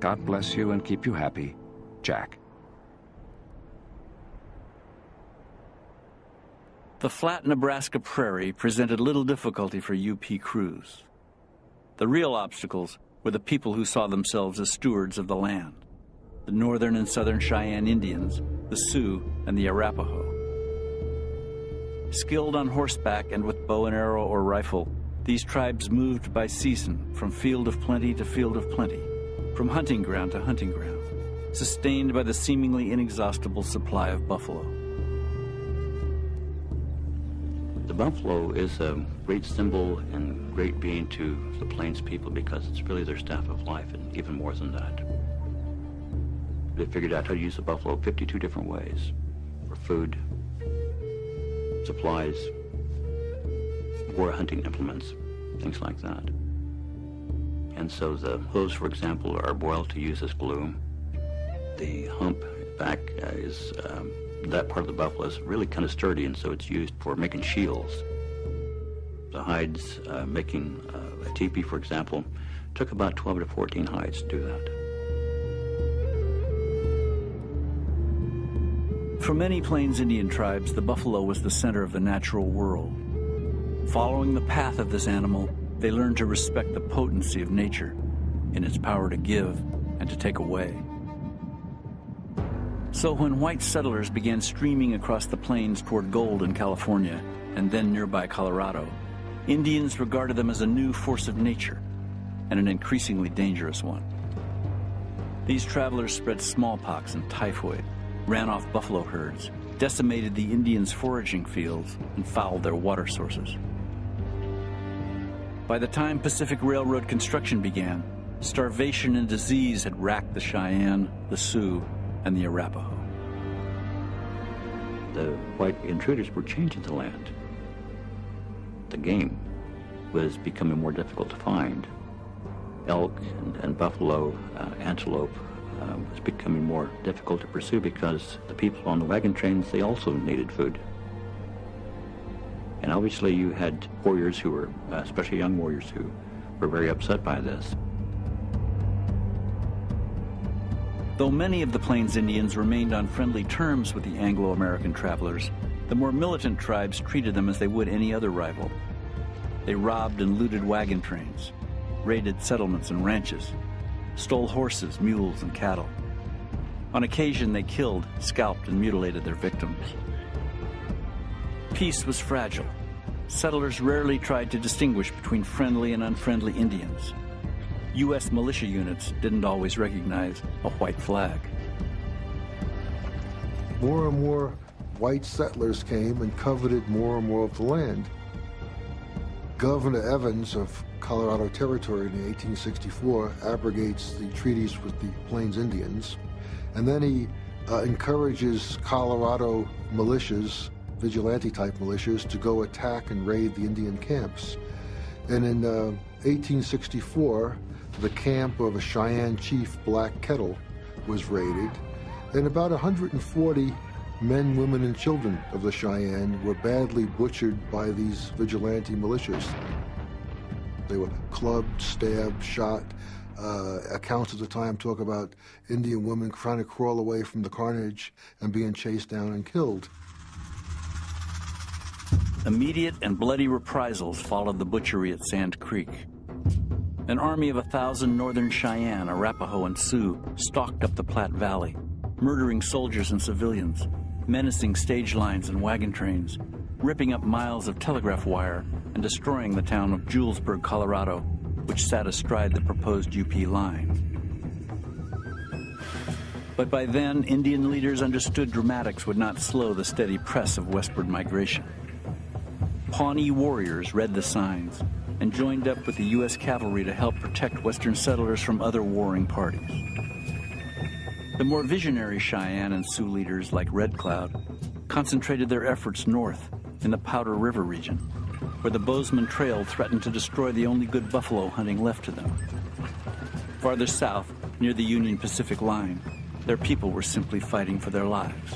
God bless you and keep you happy, Jack. The flat Nebraska prairie presented little difficulty for UP crews. The real obstacles were the people who saw themselves as stewards of the land: the northern and southern Cheyenne Indians, the Sioux, and the Arapaho. Skilled on horseback and with bow and arrow or rifle, These tribes moved by season from field of plenty to field of plenty, from hunting ground to hunting ground, sustained by the seemingly inexhaustible supply of buffalo. The buffalo is a great symbol and great being to the Plains people because it's really their staff of life, and even more than that. They figured out how to use the buffalo 52 different ways for food, supplies, war hunting implements, things like that. And so the hooves, for example, are boiled to use as glue. The hump back is that part of the buffalo is really kind of sturdy, and so it's used for making shields. The hides, making a teepee, for example, took about 12 to 14 hides to do that. For many Plains Indian tribes, the buffalo was the center of the natural world. Following the path of this animal, they learned to respect the potency of nature in its power to give and to take away. So when white settlers began streaming across the plains toward gold in California and then nearby Colorado, Indians regarded them as a new force of nature and an increasingly dangerous one. These travelers spread smallpox and typhoid, ran off buffalo herds, decimated the Indians' foraging fields, and fouled their water sources. By the time Pacific Railroad construction began, starvation and disease had racked the Cheyenne, the Sioux, and the Arapaho. The white intruders were changing the land. The game was becoming more difficult to find. Elk and buffalo, antelope was becoming more difficult to pursue because the people on the wagon trains, they also needed food. And obviously you had warriors who were, especially young warriors, who were very upset by this. Though many of the Plains Indians remained on friendly terms with the Anglo-American travelers, the more militant tribes treated them as they would any other rival. They robbed and looted wagon trains, raided settlements and ranches, stole horses, mules, and cattle. On occasion, they killed, scalped, and mutilated their victims. Peace was fragile. Settlers rarely tried to distinguish between friendly and unfriendly Indians. U.S. militia units didn't always recognize a white flag. More and more white settlers came and coveted more and more of the land. Governor Evans of Colorado Territory in 1864 abrogates the treaties with the Plains Indians, and then he encourages Colorado militias, vigilante-type militias, to go attack and raid the Indian camps. And in 1864, the camp of a Cheyenne chief, Black Kettle, was raided, and about 140 men, women, and children of the Cheyenne were badly butchered by these vigilante militias. They were clubbed, stabbed, shot. Accounts at the time talk about Indian women trying to crawl away from the carnage and being chased down and killed. Immediate and bloody reprisals followed the butchery at Sand Creek. An army of 1,000 northern Cheyenne, Arapaho, and Sioux stalked up the Platte Valley, murdering soldiers and civilians, menacing stage lines and wagon trains, ripping up miles of telegraph wire, and destroying the town of Julesburg, Colorado, which sat astride the proposed UP line. But by then, Indian leaders understood dramatics would not slow the steady press of westward migration. Pawnee warriors read the signs and joined up with the U.S. cavalry to help protect Western settlers from other warring parties. The more visionary Cheyenne and Sioux leaders, like Red Cloud, concentrated their efforts north in the Powder River region, where the Bozeman Trail threatened to destroy the only good buffalo hunting left to them. Farther south, near the Union Pacific line, their people were simply fighting for their lives.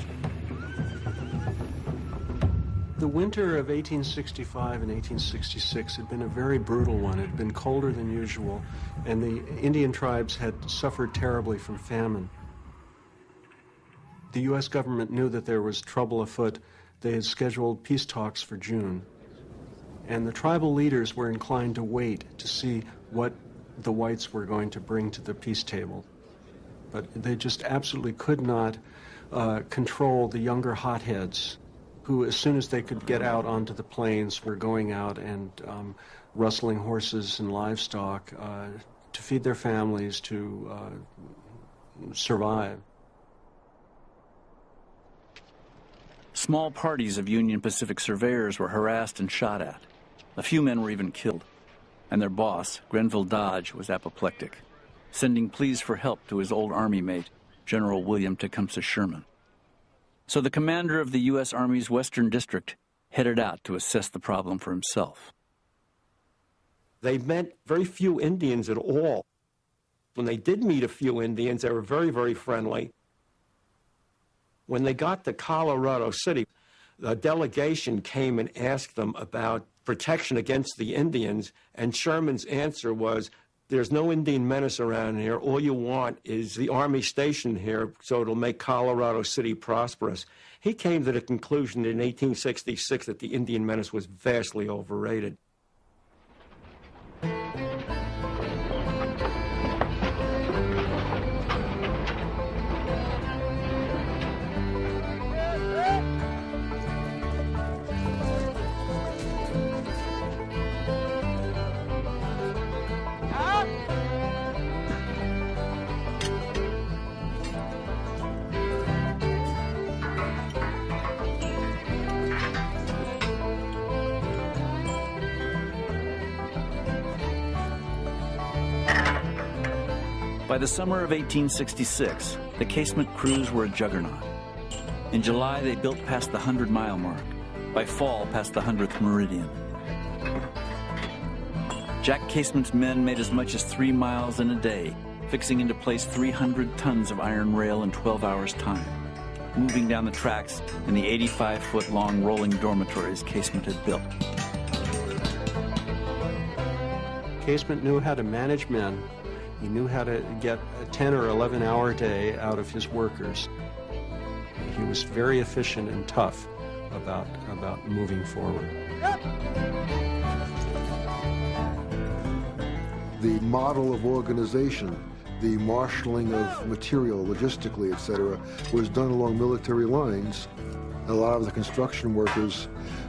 The winter of 1865 and 1866 had been a very brutal one. It had been colder than usual, and the Indian tribes had suffered terribly from famine. The U.S. government knew that there was trouble afoot. They had scheduled peace talks for June, and the tribal leaders were inclined to wait to see what the whites were going to bring to the peace table. But they just absolutely could not control the younger hotheads who, as soon as they could get out onto the plains, were going out and rustling horses and livestock to feed their families, to survive. Small parties of Union Pacific surveyors were harassed and shot at. A few men were even killed, and their boss, Grenville Dodge, was apoplectic, sending pleas for help to his old Army mate, General William Tecumseh Sherman. So the commander of the U.S. Army's Western District headed out to assess the problem for himself. They met very few Indians at all. When they did meet a few Indians, they were very, very friendly. When they got to Colorado City, a delegation came and asked them about protection against the Indians, and Sherman's answer was, there's no Indian menace around here. All you want is the Army station here so it'll make Colorado City prosperous. He came to the conclusion in 1866 that the Indian menace was vastly overrated. By the summer of 1866, the casement crews were a juggernaut. In July, they built past the 100-mile mark. By fall, past the 100th meridian. Jack Casement's men made as much as 3 miles in a day, fixing into place 300 tons of iron rail in 12 hours' time, moving down the tracks in the 85-foot-long rolling dormitories Casement had built. Casement knew how to manage men. He knew how to get a 10 or 11-hour day out of his workers. He was very efficient and tough about moving forward. The model of organization, the marshaling of material, logistically, etc., was done along military lines. A lot of the construction workers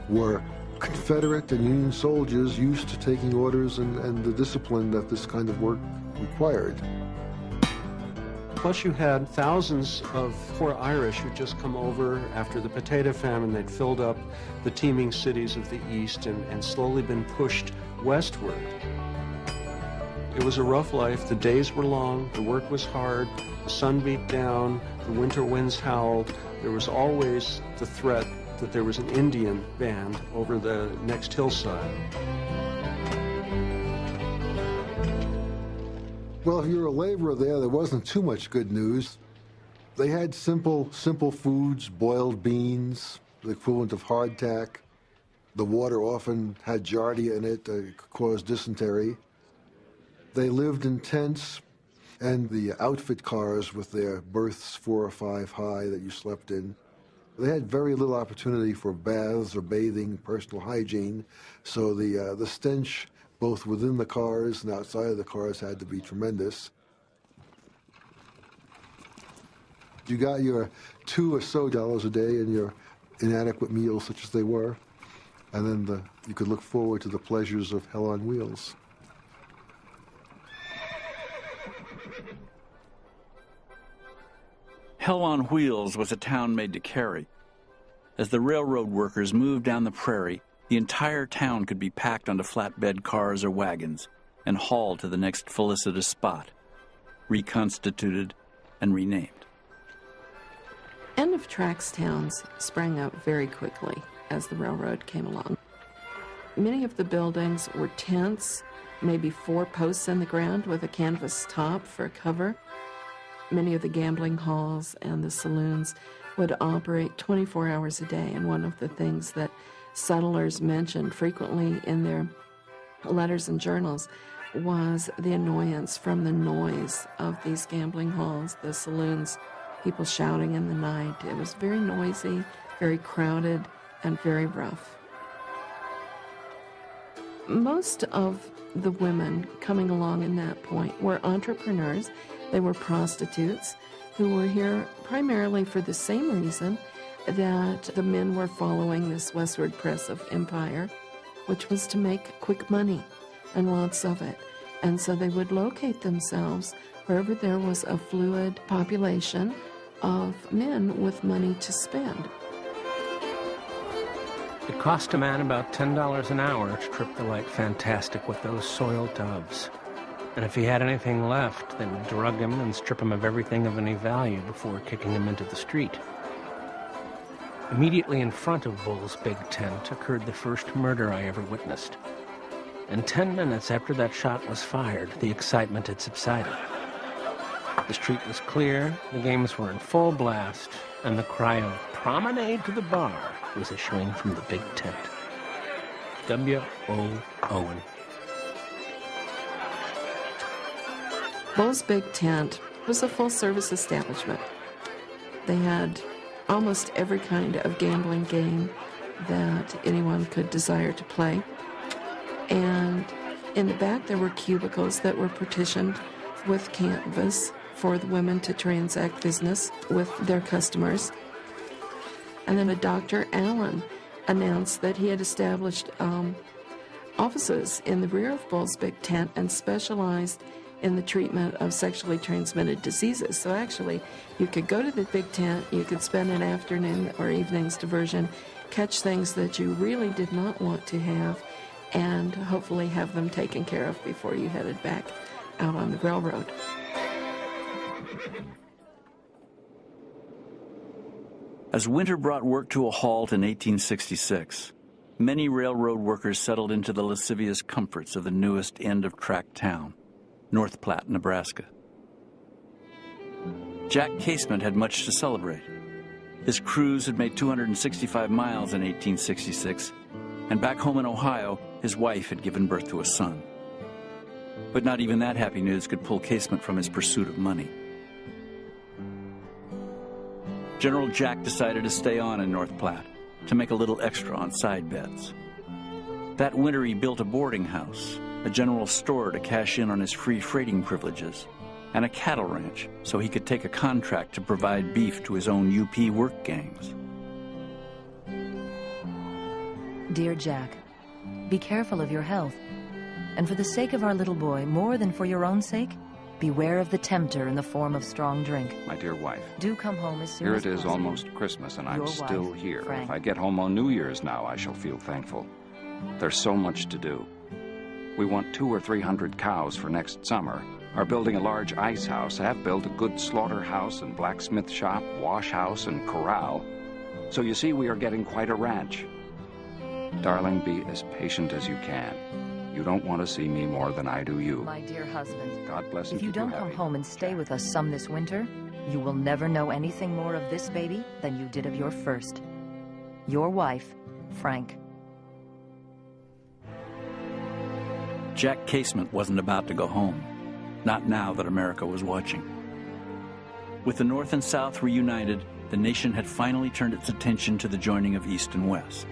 were Confederate and Union soldiers used to taking orders and the discipline that this kind of work required. Plus you had thousands of poor Irish who'd just come over after the potato famine. They'd filled up the teeming cities of the East and slowly been pushed westward. It was a rough life. The days were long, the work was hard, the sun beat down, the winter winds howled. There was always the threat that there was an Indian band over the next hillside. Well, if you're a laborer there wasn't too much good news. They had simple foods, boiled beans, the equivalent of hardtack. The water often had giardia in it that could cause dysentery. They lived in tents, and the outfit cars with their berths 4 or 5 high that you slept in. They had very little opportunity for baths or bathing, personal hygiene, so the stench both within the cars and outside of the cars had to be tremendous. You got your $2 or so a day and your inadequate meals, such as they were, and then you could look forward to the pleasures of hell on wheels. Hell on Wheels was a town made to carry. As the railroad workers moved down the prairie, the entire town could be packed onto flatbed cars or wagons and hauled to the next felicitous spot, reconstituted and renamed. End-of-tracks towns sprang up very quickly as the railroad came along. Many of the buildings were tents, maybe 4 posts in the ground with a canvas top for a cover. Many of the gambling halls and the saloons would operate 24 hours a day, and one of the things that settlers mentioned frequently in their letters and journals was the annoyance from the noise of these gambling halls, the saloons, people shouting in the night. It was very noisy, very crowded, and very rough. Most of the women coming along in that point were entrepreneurs. They were prostitutes who were here primarily for the same reason that the men were following this westward press of empire, which was to make quick money and lots of it. And so they would locate themselves wherever there was a fluid population of men with money to spend. It cost a man about $10 an hour to trip the light fantastic with those soiled doves. And if he had anything left, they would drug him and strip him of everything of any value before kicking him into the street. Immediately in front of Bull's big tent occurred the first murder I ever witnessed. And 10 minutes after that shot was fired, the excitement had subsided. The street was clear, the games were in full blast, and the cry of "Promenade to the bar" was issuing from the big tent. W.O. Owen. Bull's Big Tent was a full-service establishment. They had almost every kind of gambling game that anyone could desire to play. And in the back there were cubicles that were partitioned with canvas for the women to transact business with their customers. And then Dr. Allen announced that he had established offices in the rear of Bull's Big Tent and specialized in the treatment of sexually transmitted diseases. So actually, you could go to the big tent, you could spend an afternoon or evening's diversion, catch things that you really did not want to have, and hopefully have them taken care of before you headed back out on the railroad. As winter brought work to a halt in 1866, many railroad workers settled into the lascivious comforts of the newest end-of-track town, North Platte, Nebraska. Jack Casement had much to celebrate. His crews had made 265 miles in 1866, and back home in Ohio, his wife had given birth to a son. But not even that happy news could pull Casement from his pursuit of money. General Jack decided to stay on in North Platte to make a little extra on side bets. That winter, he built a boarding house, a general store to cash in on his free freighting privileges, and a cattle ranch so he could take a contract to provide beef to his own UP work gangs. Dear Jack, be careful of your health. And for the sake of our little boy, more than for your own sake, beware of the tempter in the form of strong drink. My dear wife. Do come home as soon Here as it is, possible. almost Christmas, and I'm Your still wife, here. Frank. If I get home on New Year's now, I shall feel thankful. There's so much to do. We want 200 or 300 cows for next summer, are building a large ice house, have built a good slaughterhouse and blacksmith shop, wash house, and corral. So you see, we are getting quite a ranch. Darling, be as patient as you can. You don't want to see me more than I do you. My dear husband, God bless and if you keep you don't come happy. home and stay with us some this winter, you will never know anything more of this baby than you did of your first. Your wife, Frank. Jack Casement wasn't about to go home, not now that America was watching. With the North and South reunited, the nation had finally turned its attention to the joining of East and West.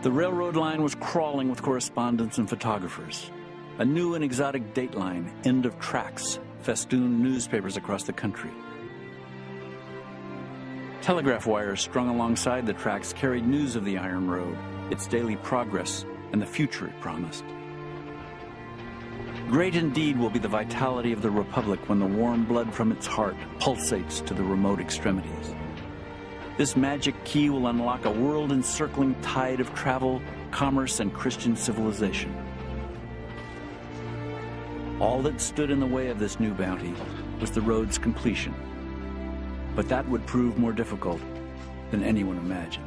The railroad line was crawling with correspondents and photographers. A new and exotic dateline, End of Tracks, festooned newspapers across the country. Telegraph wires strung alongside the tracks carried news of the Iron Road, its daily progress, and the future it promised. Great indeed will be the vitality of the Republic when the warm blood from its heart pulsates to the remote extremities. This magic key will unlock a world-encircling tide of travel, commerce, and Christian civilization. All that stood in the way of this new bounty was the road's completion. But that would prove more difficult than anyone imagined.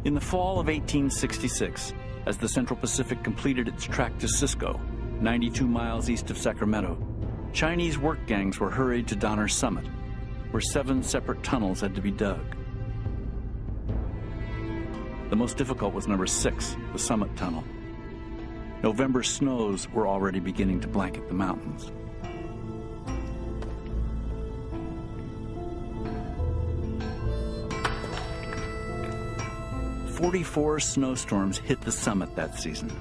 In the fall of 1866, as the Central Pacific completed its track to Cisco, 92 miles east of Sacramento, Chinese work gangs were hurried to Donner Summit, where 7 separate tunnels had to be dug. The most difficult was number 6, the Summit Tunnel. November snows were already beginning to blanket the mountains. 44 snowstorms hit the summit that season.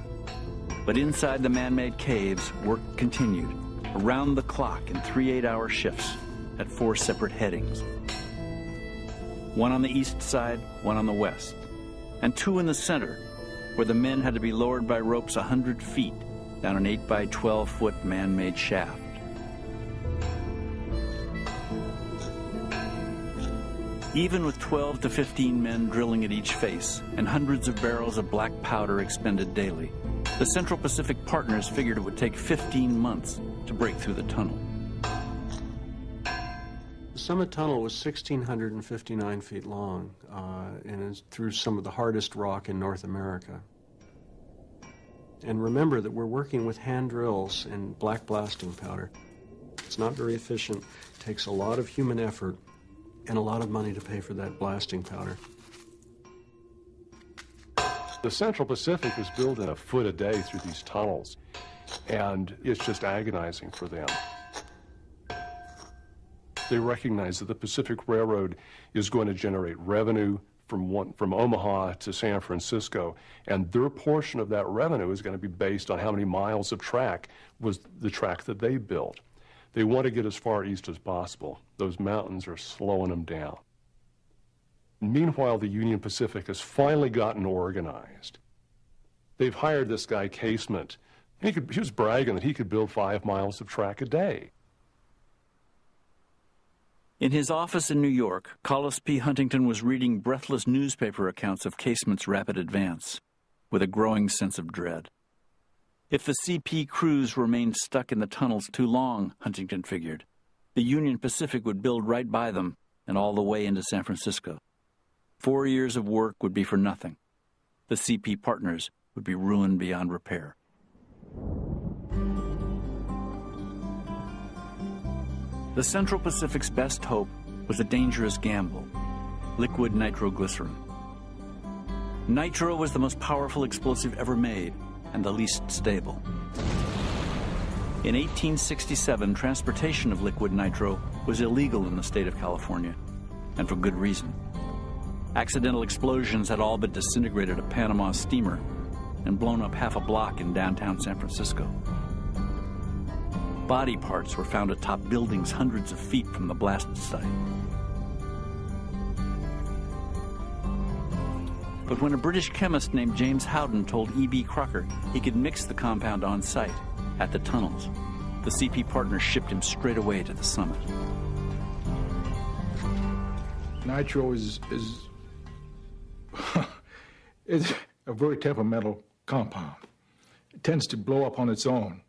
But inside the man-made caves, work continued, around the clock in 3 8-hour shifts at 4 separate headings. One on the east side, one on the west, and 2 in the center, where the men had to be lowered by ropes 100 feet down an 8 by 12-foot man-made shaft. Even with 12 to 15 men drilling at each face and hundreds of barrels of black powder expended daily, the Central Pacific partners figured it would take 15 months to break through the tunnel. The Summit Tunnel was 1,659 feet long, and it's through some of the hardest rock in North America. And remember that we're working with hand drills and black blasting powder. It's not very efficient, takes a lot of human effort, and a lot of money to pay for that blasting powder. The Central Pacific was building a foot a day through these tunnels, and it's just agonizing for them. They recognize that the Pacific Railroad is going to generate revenue from Omaha to San Francisco, and their portion of that revenue is going to be based on how many miles of track was the track that they built. They want to get as far east as possible. Those mountains are slowing them down. Meanwhile, the Union Pacific has finally gotten organized. They've hired this guy, Casement. He was bragging that he could build 5 miles of track a day. In his office in New York, Collis P. Huntington was reading breathless newspaper accounts of Casement's rapid advance, with a growing sense of dread. If the CP crews remained stuck in the tunnels too long, Huntington figured, the Union Pacific would build right by them and all the way into San Francisco. 4 years of work would be for nothing. The CP partners would be ruined beyond repair. The Central Pacific's best hope was a dangerous gamble: liquid nitroglycerin. Nitro was the most powerful explosive ever made and the least stable. In 1867, transportation of liquid nitro was illegal in the state of California, and for good reason. Accidental explosions had all but disintegrated a Panama steamer and blown up half a block in downtown San Francisco. Body parts were found atop buildings hundreds of feet from the blast site. But when a British chemist named James Howden told E.B. Crocker he could mix the compound on site at the tunnels, the CP partners shipped him straight away to the summit. Nitro is it's a very temperamental compound. It tends to blow up on its own,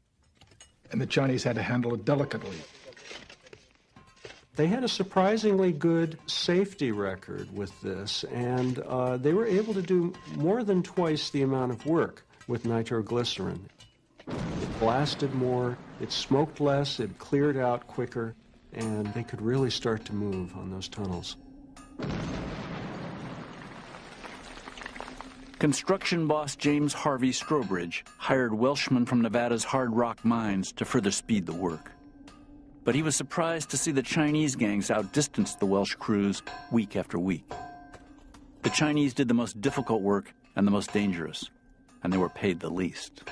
and the Chinese had to handle it delicately. They had a surprisingly good safety record with this, and they were able to do more than twice the amount of work with nitroglycerin. It blasted more, it smoked less, it cleared out quicker, and they could really start to move on those tunnels. Construction boss James Harvey Strobridge hired Welshmen from Nevada's hard rock mines to further speed the work. But he was surprised to see the Chinese gangs outdistance the Welsh crews week after week. The Chinese did the most difficult work and the most dangerous, and they were paid the least.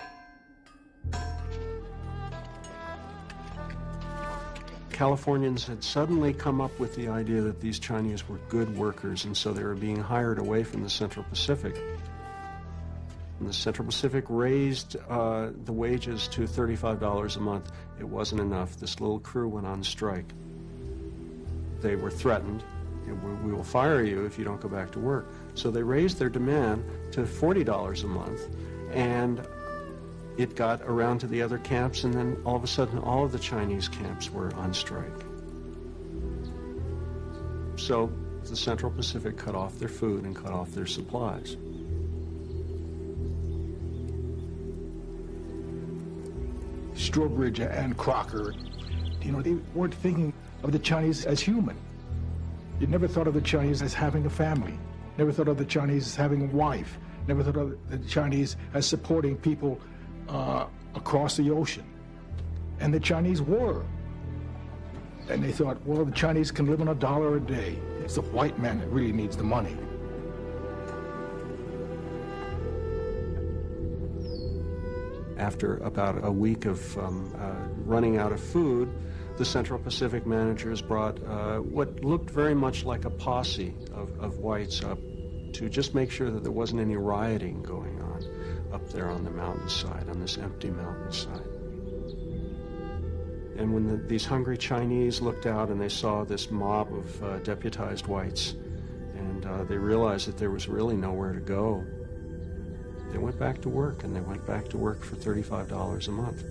Californians had suddenly come up with the idea that these Chinese were good workers, and so they were being hired away from the Central Pacific. And the Central Pacific raised the wages to $35 a month. It wasn't enough. This little crew went on strike. They were threatened. We will fire you if you don't go back to work. So they raised their demand to $40 a month, and it got around to the other camps, and then all of a sudden all of the Chinese camps were on strike. So the Central Pacific cut off their food and cut off their supplies. Strobridge and Crocker, they weren't thinking of the Chinese as human. You never thought of the Chinese as having a family, never thought of the Chinese as having a wife, never thought of the Chinese as supporting people across the ocean. And the Chinese were. And they thought, well, the Chinese can live on $1 a day. It's the white man that really needs the money. After about a week of running out of food, the Central Pacific managers brought what looked very much like a posse of whites up to just make sure that there wasn't any rioting going on up there on the mountainside, on this empty mountainside. And when these hungry Chinese looked out and they saw this mob of deputized whites, and they realized that there was really nowhere to go, they went back to work, and they went back to work for $35 a month.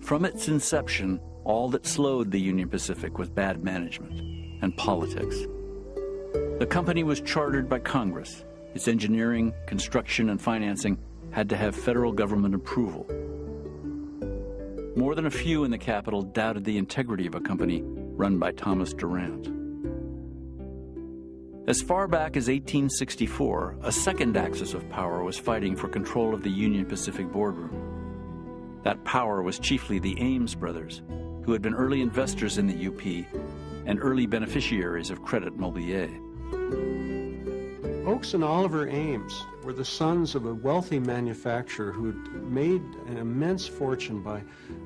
From its inception, all that slowed the Union Pacific was bad management and politics. The company was chartered by Congress. Its engineering, construction, and financing had to have federal government approval. More than a few in the capital doubted the integrity of a company run by Thomas Durant. As far back as 1864, a second axis of power was fighting for control of the Union Pacific boardroom. That power was chiefly the Ames brothers, who had been early investors in the UP and early beneficiaries of Credit Mobilier. Oakes and Oliver Ames were the sons of a wealthy manufacturer who had made an immense fortune by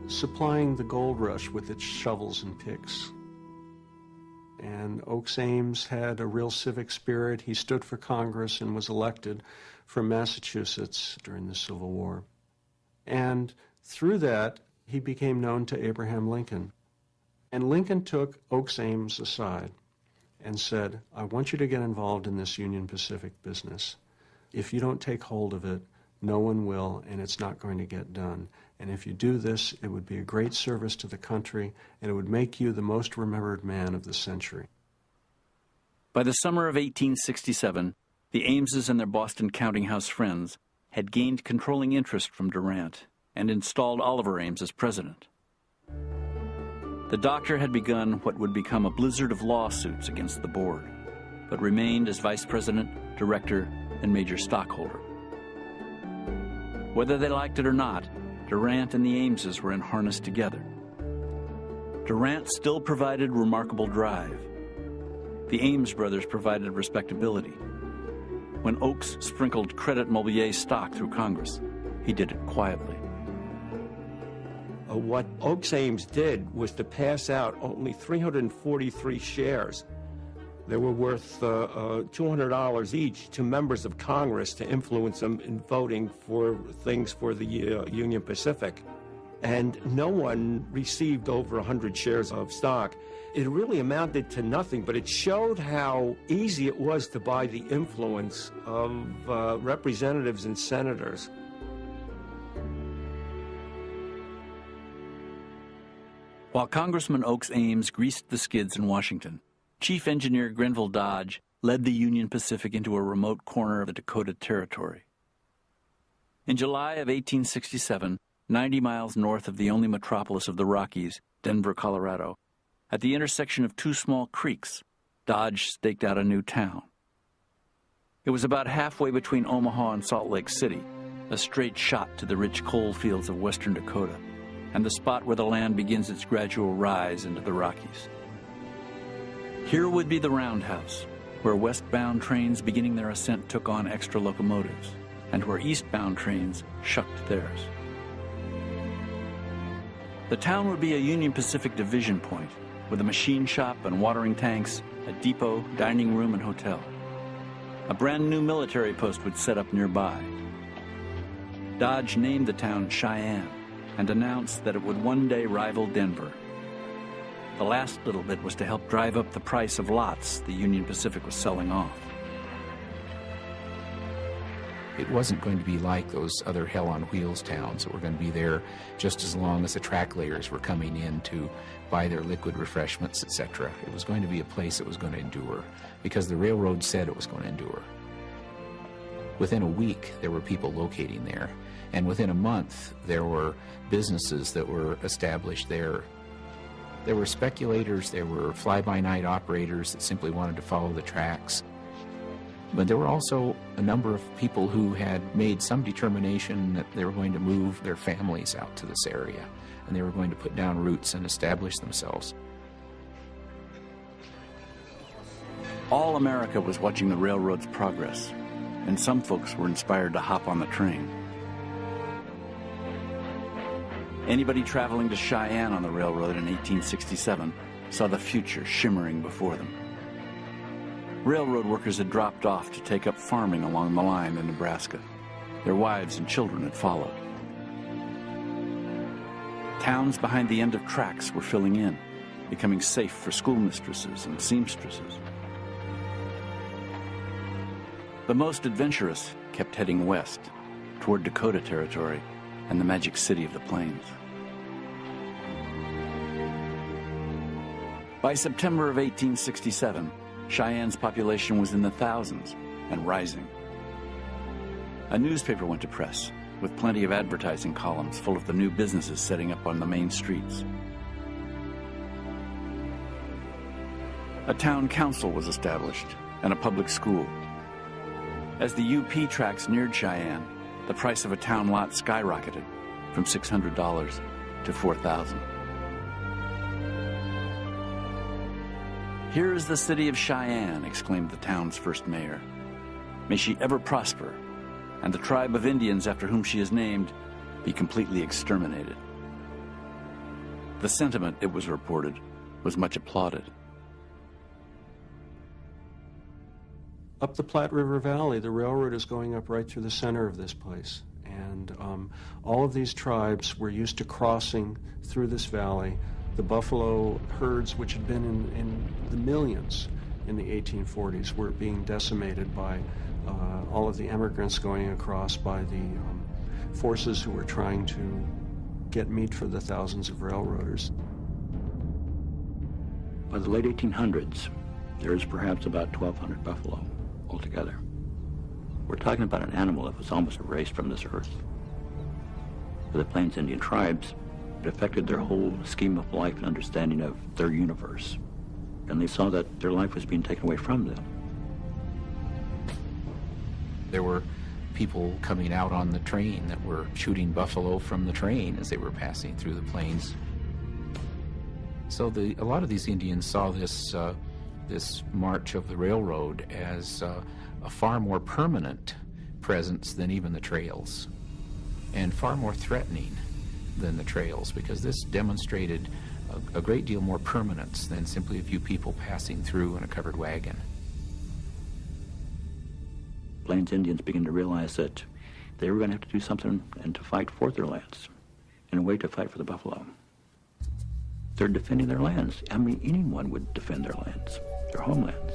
supplying the gold rush with its shovels and picks. And Oakes Ames had a real civic spirit. He stood for Congress and was elected from Massachusetts during the Civil War. And through that, he became known to Abraham Lincoln. And Lincoln took Oakes Ames aside and said, I want you to get involved in this Union Pacific business. If you don't take hold of it, no one will, and it's not going to get done. And if you do this, it would be a great service to the country, and it would make you the most remembered man of the century. By the summer of 1867, the Ameses and their Boston counting house friends had gained controlling interest from Durant and installed Oliver Ames as president. The doctor had begun what would become a blizzard of lawsuits against the board, but remained as vice president, director, and major stockholder. Whether they liked it or not, Durant and the Ameses were in harness together. Durant still provided remarkable drive. The Ames brothers provided respectability. When Oakes sprinkled Credit Mobilier stock through Congress, he did it quietly. What Oakes Ames did was to pass out only 343 shares. They were worth $200 each to members of Congress to influence them in voting for things for the Union Pacific. And no one received over 100 shares of stock. It really amounted to nothing, but it showed how easy it was to buy the influence of representatives and senators. While Congressman Oakes Ames greased the skids in Washington, Chief Engineer Grenville Dodge led the Union Pacific into a remote corner of the Dakota Territory. In July of 1867, 90 miles north of the only metropolis of the Rockies, Denver, Colorado, at the intersection of two small creeks, Dodge staked out a new town. It was about halfway between Omaha and Salt Lake City, a straight shot to the rich coal fields of western Dakota, and the spot where the land begins its gradual rise into the Rockies. Here would be the roundhouse, where westbound trains beginning their ascent took on extra locomotives, and where eastbound trains shucked theirs. The town would be a Union Pacific division point, with a machine shop and watering tanks, a depot, dining room, and hotel. A brand new military post would set up nearby. Dodge named the town Cheyenne and announced that it would one day rival Denver. The last little bit was to help drive up the price of lots the Union Pacific was selling off. It wasn't going to be like those other hell-on-wheels towns that were going to be there just as long as the track layers were coming in to buy their liquid refreshments, etc. It was going to be a place that was going to endure because the railroad said it was going to endure. Within a week, there were people locating there, and within a month, there were businesses that were established there. There were speculators, there were fly-by-night operators that simply wanted to follow the tracks. But there were also a number of people who had made some determination that they were going to move their families out to this area, and they were going to put down roots and establish themselves. All America was watching the railroad's progress, and some folks were inspired to hop on the train. Anybody traveling to Cheyenne on the railroad in 1867 saw the future shimmering before them. Railroad workers had dropped off to take up farming along the line in Nebraska. Their wives and children had followed. Towns behind the end of tracks were filling in, becoming safe for schoolmistresses and seamstresses. The most adventurous kept heading west, toward Dakota Territory and the magic city of the plains. By September of 1867, Cheyenne's population was in the thousands and rising. A newspaper went to press, with plenty of advertising columns full of the new businesses setting up on the main streets. A town council was established and a public school. As the UP tracks neared Cheyenne, the price of a town lot skyrocketed from $600 to $4,000. "Here is the city of Cheyenne," exclaimed the town's first mayor. "May she ever prosper, and the tribe of Indians after whom she is named be completely exterminated." The sentiment, it was reported, was much applauded. Up the Platte River Valley, the railroad is going up right through the center of this place. And all of these tribes were used to crossing through this valley. The buffalo herds, which had been in the millions in the 1840s, were being decimated by all of the immigrants going across, by the forces who were trying to get meat for the thousands of railroaders. By the late 1800s, there is perhaps about 1,200 buffalo altogether. We're talking about an animal that was almost erased from this earth. For the Plains Indian tribes, it affected their whole scheme of life and understanding of their universe. And they saw that their life was being taken away from them. There were people coming out on the train that were shooting buffalo from the train as they were passing through the plains. So a lot of these Indians saw this march of the railroad as a far more permanent presence than even the trails, and far more threatening than the trails, because this demonstrated a great deal more permanence than simply a few people passing through in a covered wagon. Plains Indians began to realize that they were going to have to do something and to fight for their lands, in a way to fight for the buffalo. They're defending their lands. I mean, anyone would defend their lands, their homelands.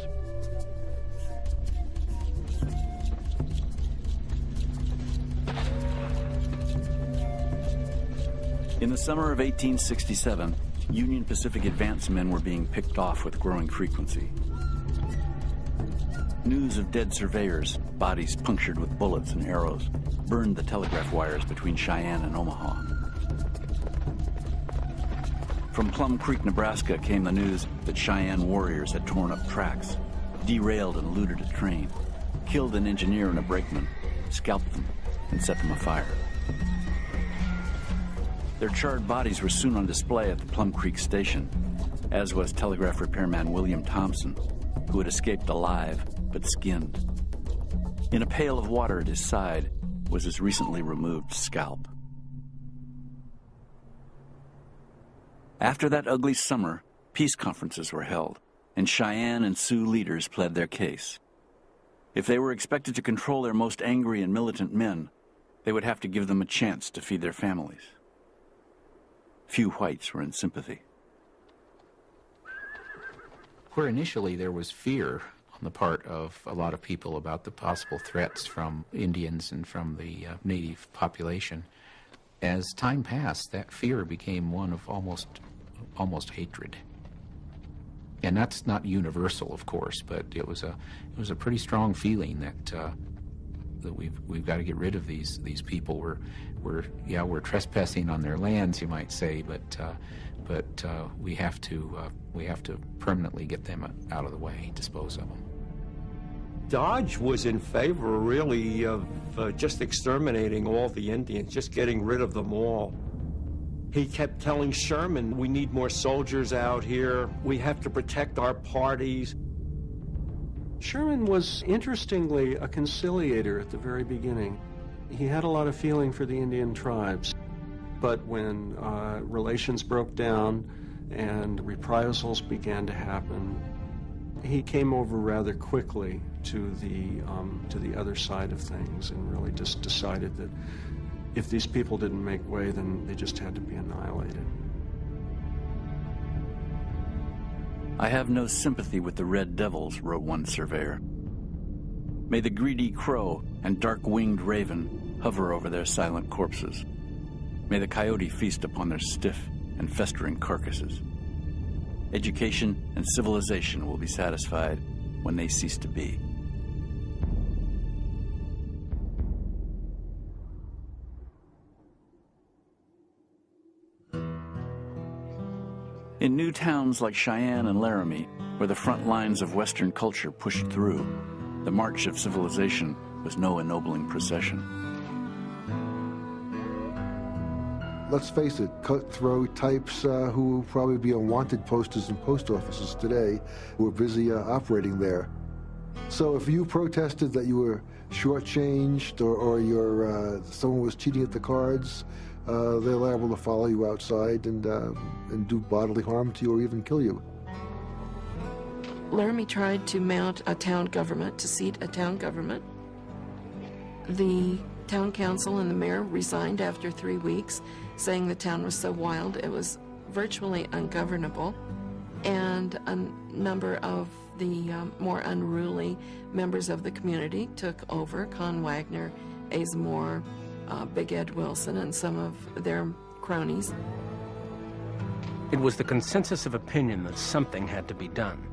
In the summer of 1867, Union Pacific advance men were being picked off with growing frequency. News of dead surveyors, bodies punctured with bullets and arrows, burned the telegraph wires between Cheyenne and Omaha. From Plum Creek, Nebraska, came the news that Cheyenne warriors had torn up tracks, derailed and looted a train, killed an engineer and a brakeman, scalped them, and set them afire. Their charred bodies were soon on display at the Plum Creek station, as was telegraph repairman William Thompson, who had escaped alive but skinned. In a pail of water at his side was his recently removed scalp. After that ugly summer, peace conferences were held, and Cheyenne and Sioux leaders pled their case. If they were expected to control their most angry and militant men, they would have to give them a chance to feed their families. Few whites were in sympathy. Where initially there was fear on the part of a lot of people about the possible threats from Indians and from the native population, as time passed, that fear became one of almost hatred. And that's not universal, of course, but it was a pretty strong feeling that that we've got to get rid of these people. We're trespassing on their lands, you might say, but we have to permanently get them out of the way, dispose of them. Dodge was in favor, really, of just exterminating all the Indians, just getting rid of them all. He kept telling Sherman, we need more soldiers out here. We have to protect our parties. Sherman was, interestingly, a conciliator at the very beginning. He had a lot of feeling for the Indian tribes. But when relations broke down and reprisals began to happen, he came over rather quickly to the other side of things and really just decided that if these people didn't make way, then they just had to be annihilated. I have no sympathy with the red devils, wrote one surveyor. May the greedy crow and dark-winged raven hover over their silent corpses. May the coyote feast upon their stiff and festering carcasses. Education and civilization will be satisfied when they cease to be. In new towns like Cheyenne and Laramie, where the front lines of Western culture pushed through, the march of civilization was no ennobling procession. Let's face it, cutthroat types who will probably be on wanted posters in post offices today who are busy operating there. So if you protested that you were shortchanged or someone was cheating at the cards, they're liable to follow you outside and do bodily harm to you or even kill you. Laramie tried to mount a town government, to seat a town government. The town council and the mayor resigned after 3 weeks, saying the town was so wild it was virtually ungovernable. And a number of the more unruly members of the community took over. Con Wagner, Asa Moore, Big Ed Wilson, and some of their cronies. It was the consensus of opinion that something had to be done.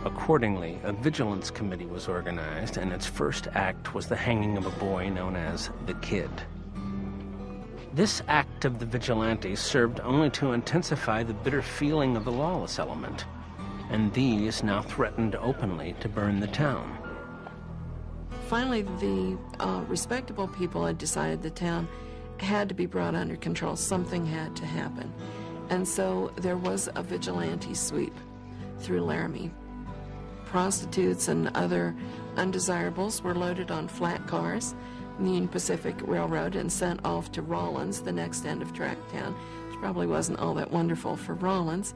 Accordingly, a vigilance committee was organized, and its first act was the hanging of a boy known as the Kid. This act of the vigilantes served only to intensify the bitter feeling of the lawless element, and these now threatened openly to burn the town. Finally, the respectable people had decided the town had to be brought under control. Something had to happen. And so there was a vigilante sweep through Laramie. Prostitutes and other undesirables were loaded on flat cars in the Union Pacific Railroad and sent off to Rawlins, the next end of track town, which probably wasn't all that wonderful for Rawlins.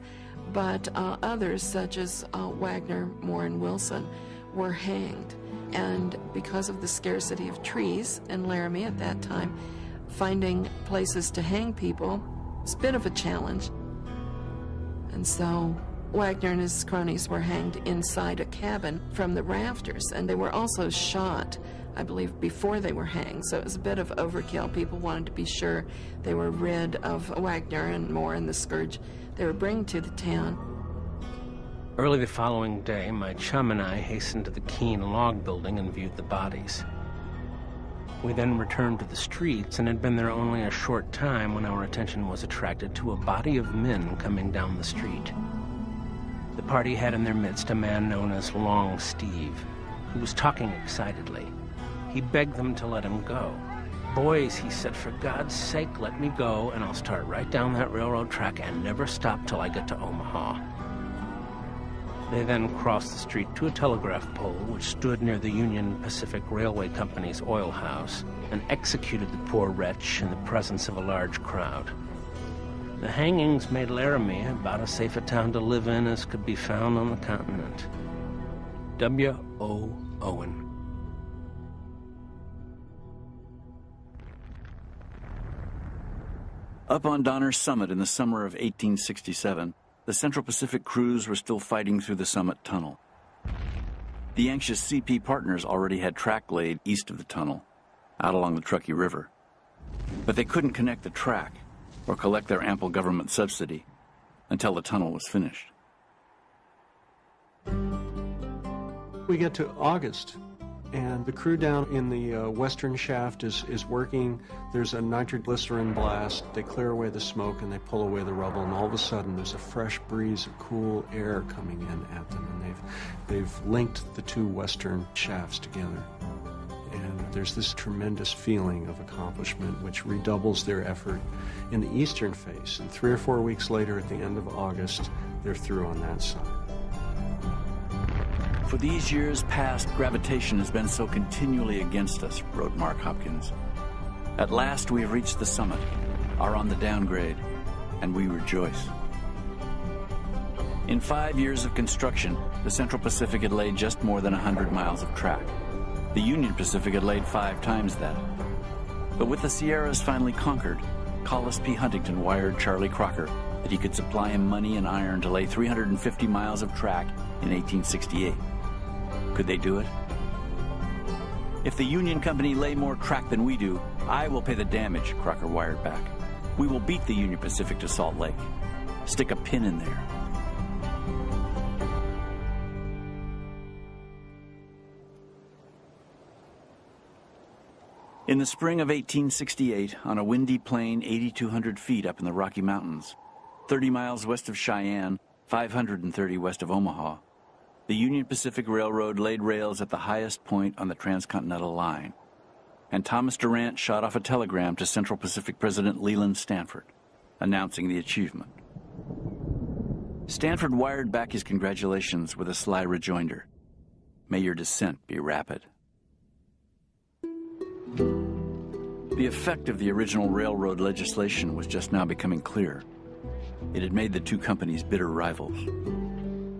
But others, such as Wagner, Moore, and Wilson, were hanged. And because of the scarcity of trees in Laramie at that time, finding places to hang people was a bit of a challenge. And so Wagner and his cronies were hanged inside a cabin from the rafters, and they were also shot, I believe, before they were hanged. So it was a bit of overkill. People wanted to be sure they were rid of Wagner and Moore and the scourge they were bringing to the town. Early the following day, my chum and I hastened to the Keene log building and viewed the bodies. We then returned to the streets and had been there only a short time when our attention was attracted to a body of men coming down the street. The party had in their midst a man known as Long Steve, who was talking excitedly. He begged them to let him go. "Boys," he said, "for God's sake, let me go, and I'll start right down that railroad track and never stop till I get to Omaha." They then crossed the street to a telegraph pole which stood near the Union Pacific Railway Company's oil house and executed the poor wretch in the presence of a large crowd. The hangings made Laramie about as safe a town to live in as could be found on the continent. W.O. Owen. Up on Donner's Summit in the summer of 1867, the Central Pacific crews were still fighting through the Summit Tunnel. The anxious CP partners already had track laid east of the tunnel, out along the Truckee River. But they couldn't connect the track or collect their ample government subsidy until the tunnel was finished. We get to August And the crew down in the western shaft is working. There's a nitroglycerin blast. They clear away the smoke and they pull away the rubble, and all of a sudden there's a fresh breeze of cool air coming in at them, and they've linked the two western shafts together. And there's this tremendous feeling of accomplishment which redoubles their effort in the eastern face. And 3 or 4 weeks later, at the end of August, they're through on that side. For these years past, gravitation has been so continually against us, wrote Mark Hopkins. At last we have reached the summit, are on the downgrade, and we rejoice. In 5 years of construction, the Central Pacific had laid just more than 100 miles of track. The Union Pacific had laid 5 times that. But with the Sierras finally conquered, Collis P. Huntington wired Charlie Crocker that he could supply him money and iron to lay 350 miles of track in 1868. Could they do it? If the Union Company lay more track than we do, I will pay the damage, Crocker wired back. We will beat the Union Pacific to Salt Lake. Stick a pin in there. In the spring of 1868, on a windy plain 8,200 feet up in the Rocky Mountains, 30 miles west of Cheyenne, 530 west of Omaha, the Union Pacific Railroad laid rails at the highest point on the transcontinental line, and Thomas Durant shot off a telegram to Central Pacific President Leland Stanford, announcing the achievement. Stanford wired back his congratulations with a sly rejoinder: "May your descent be rapid." The effect of the original railroad legislation was just now becoming clear. It had made the two companies bitter rivals.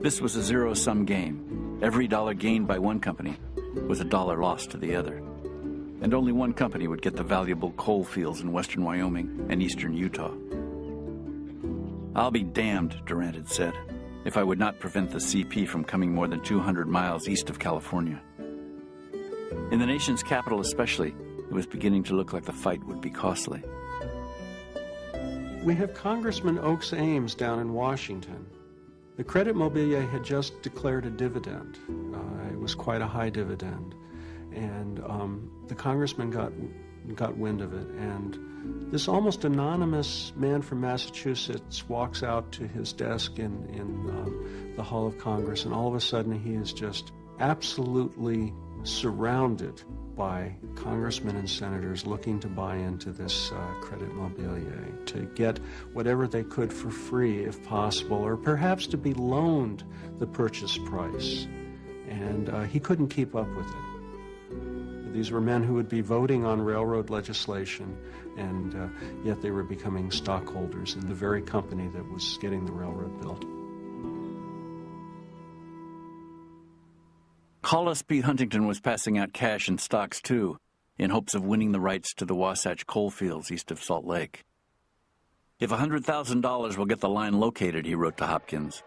This was a zero-sum game. Every dollar gained by one company was a dollar lost to the other. And only one company would get the valuable coal fields in western Wyoming and eastern Utah. "I'll be damned," Durant had said, "if I would not prevent the CP from coming more than 200 miles east of California." In the nation's capital especially, it was beginning to look like the fight would be costly. We have Congressman Oakes Ames down in Washington. The Credit Mobilier had just declared a dividend. It was quite a high dividend. And the congressman got wind of it. And this almost anonymous man from Massachusetts walks out to his desk in the Hall of Congress, and all of a sudden he is just absolutely surrounded by congressmen and senators looking to buy into this Credit Mobilier, to get whatever they could for free if possible, or perhaps to be loaned the purchase price. And he couldn't keep up with it. These were men who would be voting on railroad legislation, and yet they were becoming stockholders in the very company that was getting the railroad built. Collis P. Huntington was passing out cash and stocks, too, in hopes of winning the rights to the Wasatch coal fields east of Salt Lake. "If $100,000 will get the line located," he wrote to Hopkins,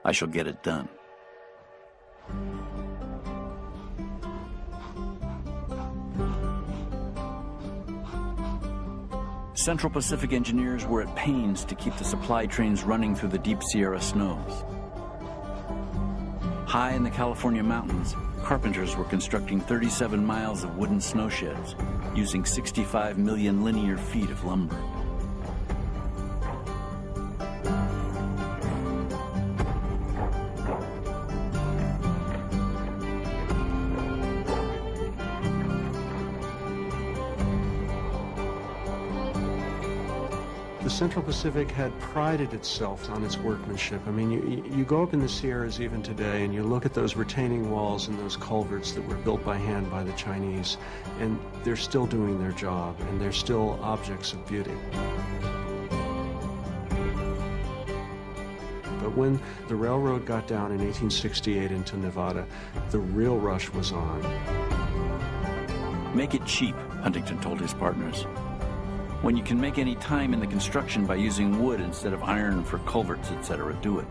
"I shall get it done." Central Pacific engineers were at pains to keep the supply trains running through the deep Sierra snows. High in the California mountains, carpenters were constructing 37 miles of wooden snowsheds, using 65 million linear feet of lumber. The Central Pacific had prided itself on its workmanship. I mean, you go up in the Sierras even today and you look at those retaining walls and those culverts that were built by hand by the Chinese, and they're still doing their job, and they're still objects of beauty. But when the railroad got down in 1868 into Nevada, the real rush was on. "Make it cheap," Huntington told his partners. "When you can make any time in the construction by using wood instead of iron for culverts, etc., do it.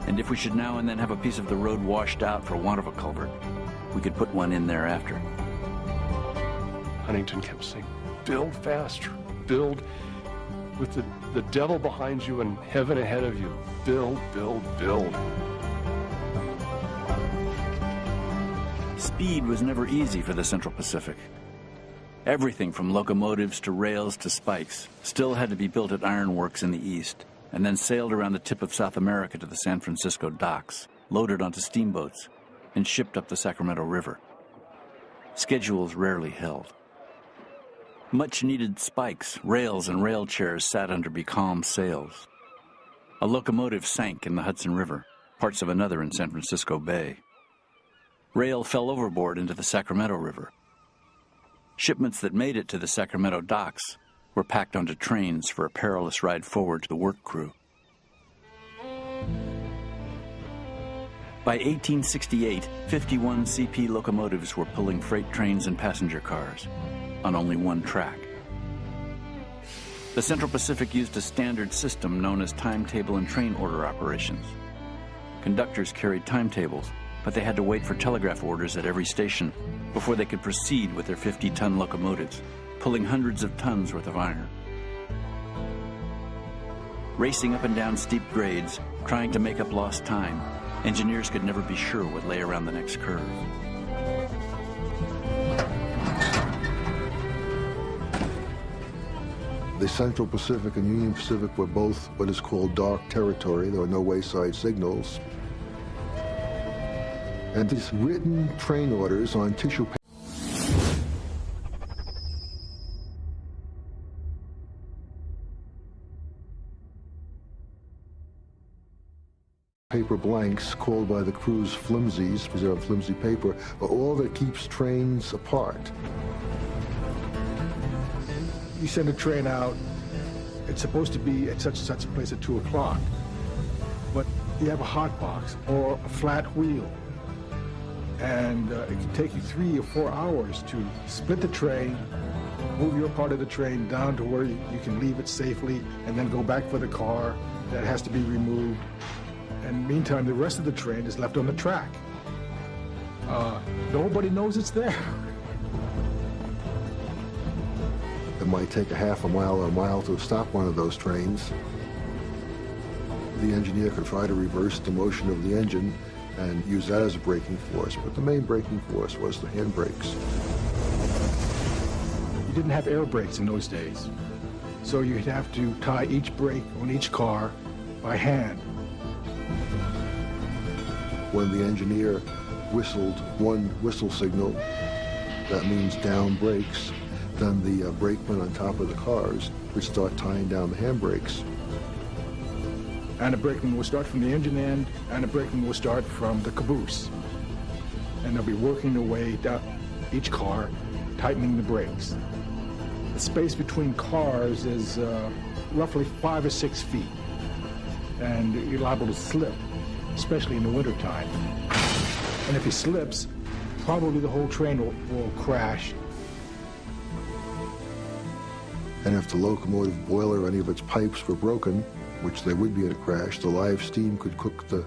And if we should now and then have a piece of the road washed out for want of a culvert, we could put one in thereafter." Huntington kept saying, "Build faster, build with the devil behind you and heaven ahead of you. Build, build, build." Speed was never easy for the Central Pacific. Everything from locomotives to rails to spikes still had to be built at ironworks in the east, and then sailed around the tip of South America to the San Francisco docks, loaded onto steamboats, and shipped up the Sacramento River. Schedules rarely held. Much-needed spikes, rails, and rail chairs sat under becalmed sails. A locomotive sank in the Hudson River, parts of another in San Francisco Bay. Rail fell overboard into the Sacramento River. Shipments that made it to the Sacramento docks were packed onto trains for a perilous ride forward to the work crew. By 1868, 51 CP locomotives were pulling freight trains and passenger cars on only one track. The Central Pacific used a standard system known as timetable and train order operations. Conductors carried timetables, but they had to wait for telegraph orders at every station before they could proceed with their 50-ton locomotives, pulling hundreds of tons worth of iron. Racing up and down steep grades, trying to make up lost time, engineers could never be sure what lay around the next curve. The Central Pacific and Union Pacific were both what is called dark territory. There were no wayside signals. And these written train orders on tissue paper blanks, called by the crews flimsies, because they're on flimsy paper, are all that keeps trains apart. You send a train out, it's supposed to be at such and such a place at 2 o'clock, but you have a hot box or a flat wheel, and it can take you 3 or 4 hours to split the train, move your part of the train down to where you can leave it safely, and then go back for the car that has to be removed. And meantime, the rest of the train is left on the track. Nobody knows it's there. It might take a half a mile or a mile to stop one of those trains. The engineer could try to reverse the motion of the engine and use that as a braking force, but the main braking force was the handbrakes. You didn't have air brakes in those days, so you'd have to tie each brake on each car by hand. When the engineer whistled one whistle signal, that means down brakes, then the brakeman on top of the cars would start tying down the handbrakes. And the brakeman will start from the engine end, and the brakeman will start from the caboose. And they'll be working their way down each car, tightening the brakes. The space between cars is roughly 5 or 6 feet, and you're liable to slip, especially in the wintertime. And if he slips, probably the whole train will crash. And if the locomotive boiler or any of its pipes were broken, which they would be in a crash, the live steam could cook the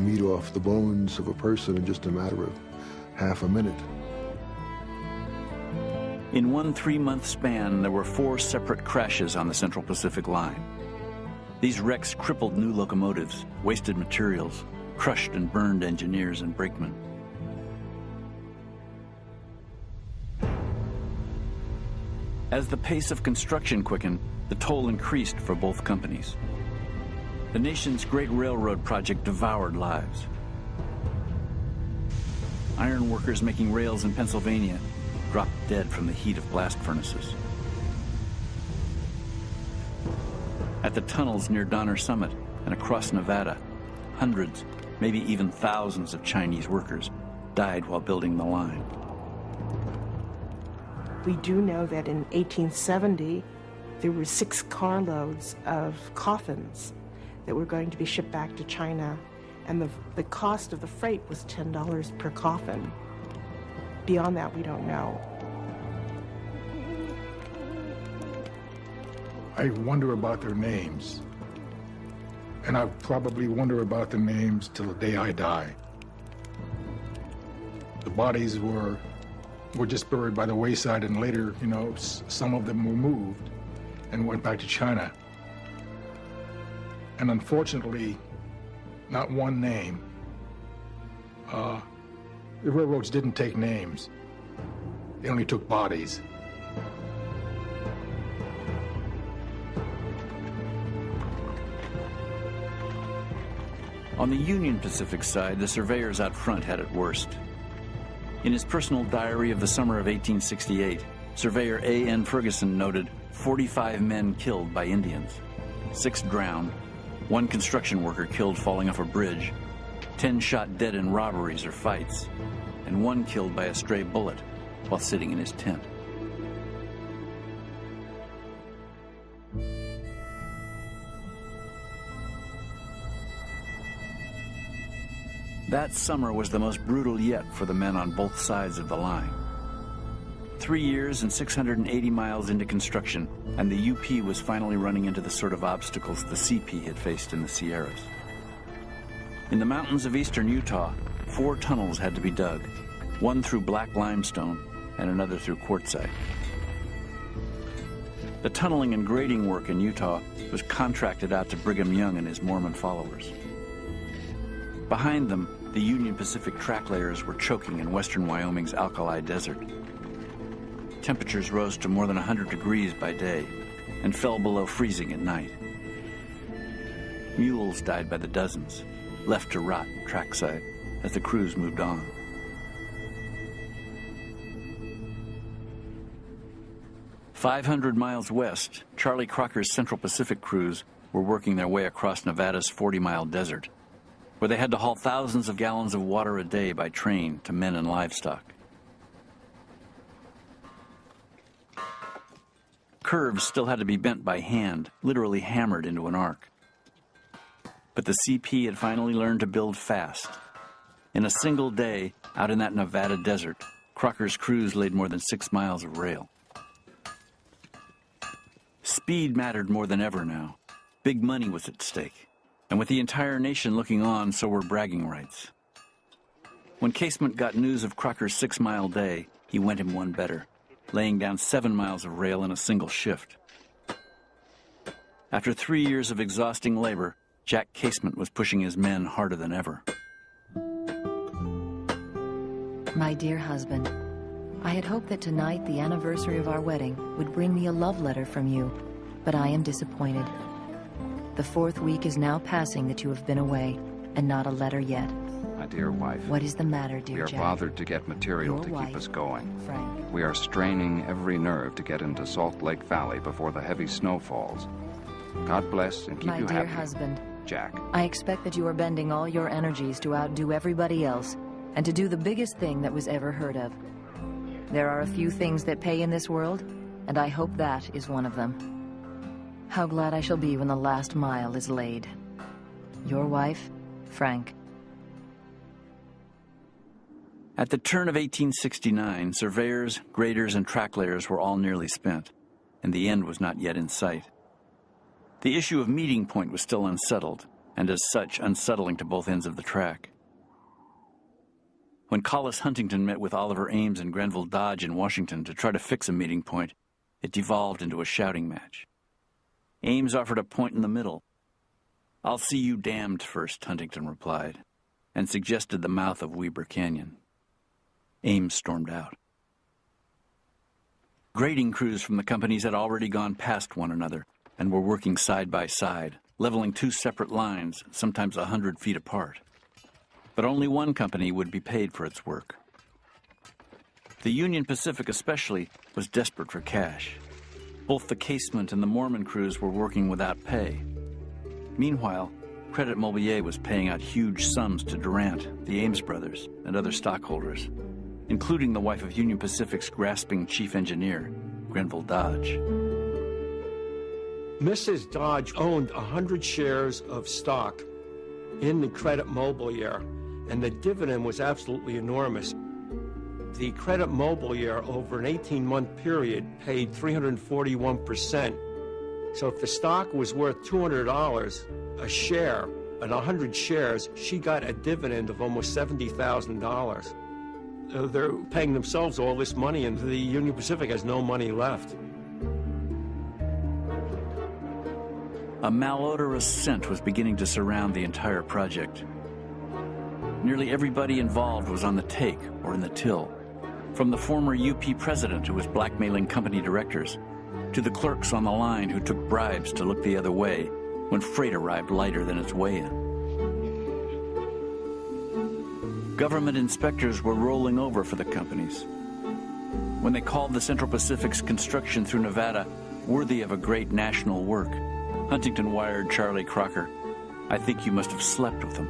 meat off the bones of a person in just a matter of half a minute. In one 3-month span, there were 4 separate crashes on the Central Pacific Line. These wrecks crippled new locomotives, wasted materials, crushed and burned engineers and brakemen. As the pace of construction quickened, the toll increased for both companies. The nation's great railroad project devoured lives. Iron workers making rails in Pennsylvania dropped dead from the heat of blast furnaces. At the tunnels near Donner Summit and across Nevada, hundreds, maybe even thousands of Chinese workers died while building the line. We do know that in 1870, there were 6 carloads of coffins that were going to be shipped back to China, and the cost of the freight was $10 per coffin. Beyond that, we don't know. I wonder about their names, and I probably wonder about their names till the day I die. The bodies were just buried by the wayside, and later, you know, some of them were moved and went back to China. And unfortunately, not one name The railroads didn't take names. They only took bodies. On the Union Pacific side, the surveyors out front had it worst. In his personal diary of the summer of 1868, surveyor A.N. Ferguson noted 45 men killed by Indians, 6 drowned, 1 construction worker killed falling off a bridge, 10 shot dead in robberies or fights, and 1 killed by a stray bullet while sitting in his tent. That summer was the most brutal yet for the men on both sides of the line. 3 years and 680 miles into construction, and the UP was finally running into the sort of obstacles the CP had faced in the Sierras. In the mountains of eastern Utah, 4 tunnels had to be dug, one through black limestone and another through quartzite. The tunneling and grading work in Utah was contracted out to Brigham Young and his Mormon followers. Behind them, the Union Pacific track layers were choking in western Wyoming's alkali desert. Temperatures rose to more than 100 degrees by day and fell below freezing at night. Mules died by the dozens, left to rot trackside as the crews moved on. "500 miles west, Charlie Crocker's Central Pacific crews were working their way across Nevada's 40-mile desert, where they had to haul thousands of gallons of water a day by train to men and livestock. Curves still had to be bent by hand, literally hammered into an arc. But the CP had finally learned to build fast. In a single day, out in that Nevada desert, Crocker's crews laid more than 6 miles of rail. Speed mattered more than ever now. Big money was at stake. And with the entire nation looking on, so were bragging rights. When Casement got news of Crocker's 6-mile day, he went him one better, laying down 7 miles of rail in a single shift. After 3 years of exhausting labor, Jack Casement was pushing his men harder than ever. My dear husband, I had hoped that tonight, the anniversary of our wedding, would bring me a love letter from you, but I am disappointed. The 4th week is now passing that you have been away, and not a letter yet. My dear wife. What is the matter, dear Jack? We are bothered to get material Your to wife, keep us going. Frank. We are straining every nerve to get into Salt Lake Valley before the heavy snow falls. God bless and keep My you dear happy. husband, Jack. I expect that you are bending all your energies to outdo everybody else, and to do the biggest thing that was ever heard of. There are a few things that pay in this world, and I hope that is one of them. How glad I shall be when the last mile is laid. Your wife, Frank. At the turn of 1869, surveyors, graders, and track layers were all nearly spent, and the end was not yet in sight. The issue of meeting point was still unsettled, and as such, unsettling to both ends of the track. When Collis Huntington met with Oliver Ames and Grenville Dodge in Washington to try to fix a meeting point, it devolved into a shouting match. Ames offered a point in the middle. "I'll see you damned first," Huntington replied, and suggested the mouth of Weber Canyon. Ames stormed out. Grading crews from the companies had already gone past one another and were working side by side, leveling 2 separate lines, sometimes 100 feet apart. But only one company would be paid for its work. The Union Pacific especially was desperate for cash. Both the Casement and the Mormon crews were working without pay. Meanwhile, Credit Mobilier was paying out huge sums to Durant, the Ames brothers, and other stockholders, including the wife of Union Pacific's grasping chief engineer, Grenville Dodge. Mrs. Dodge owned 100 shares of stock in the Credit Mobilier, and the dividend was absolutely enormous. The Credit Mobilier, over an 18-month period, paid 341%. So if the stock was worth $200 a share, and 100 shares, she got a dividend of almost $70,000. They're paying themselves all this money, and the Union Pacific has no money left. A malodorous scent was beginning to surround the entire project. nearly everybody involved was on the take or in the till, from the former UP president who was blackmailing company directors, to the clerks on the line who took bribes to look the other way when freight arrived lighter than its way in. Government inspectors were rolling over for the companies. When they called the Central Pacific's construction through Nevada worthy of a great national work, Huntington wired Charlie Crocker, "I think you must have slept with them."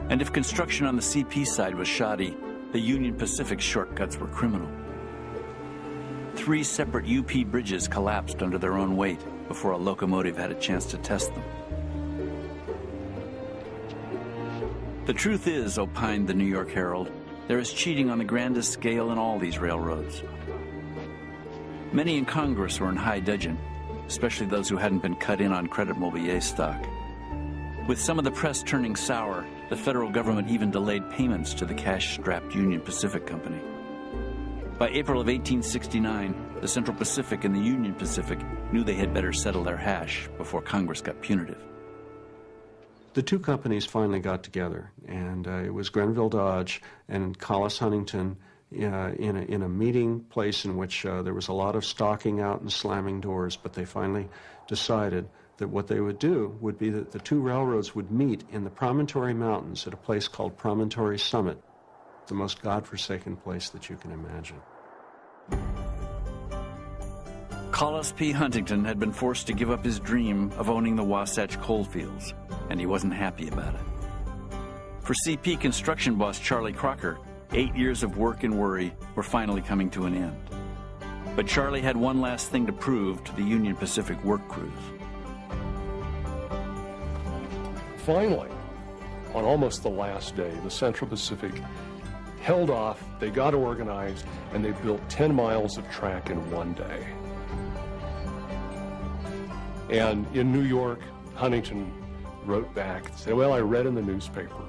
And if construction on the CP side was shoddy, the Union Pacific shortcuts were criminal. 3 separate UP bridges collapsed under their own weight before a locomotive had a chance to test them. The truth is, opined the New York Herald, there is cheating on the grandest scale in all these railroads. Many in Congress were in high dudgeon, especially those who hadn't been cut in on Credit Mobilier stock. With some of the press turning sour, the federal government even delayed payments to the cash-strapped Union Pacific Company. By April of 1869, the Central Pacific and the Union Pacific knew they had better settle their hash before Congress got punitive. The two companies finally got together, and it was Grenville Dodge and Collis Huntington in a meeting place in which there was a lot of stalking out and slamming doors, but they finally decided that what they would do would be that the two railroads would meet in the Promontory Mountains at a place called Promontory Summit, the most godforsaken place that you can imagine. Collis P. Huntington had been forced to give up his dream of owning the Wasatch coalfields, and he wasn't happy about it. For CP construction boss Charlie Crocker, 8 years of work and worry were finally coming to an end. But Charlie had one last thing to prove to the Union Pacific work crews. Finally, on almost the last day, the Central Pacific held off, they got organized, and they built 10 miles of track in one day. And in New York, Huntington wrote back and said, "Well, I read in the newspaper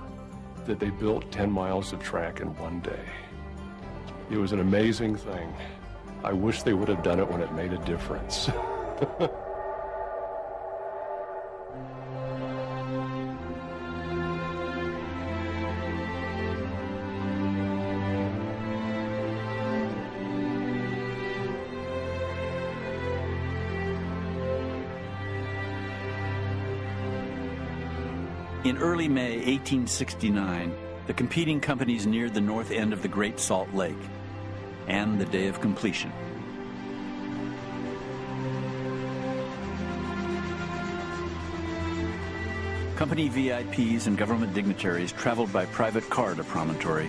that they built 10 miles of track in one day. It was an amazing thing. I wish they would have done it when it made a difference." In early May 1869, the competing companies neared the north end of the Great Salt Lake, and the day of completion. Company VIPs and government dignitaries traveled by private car to Promontory,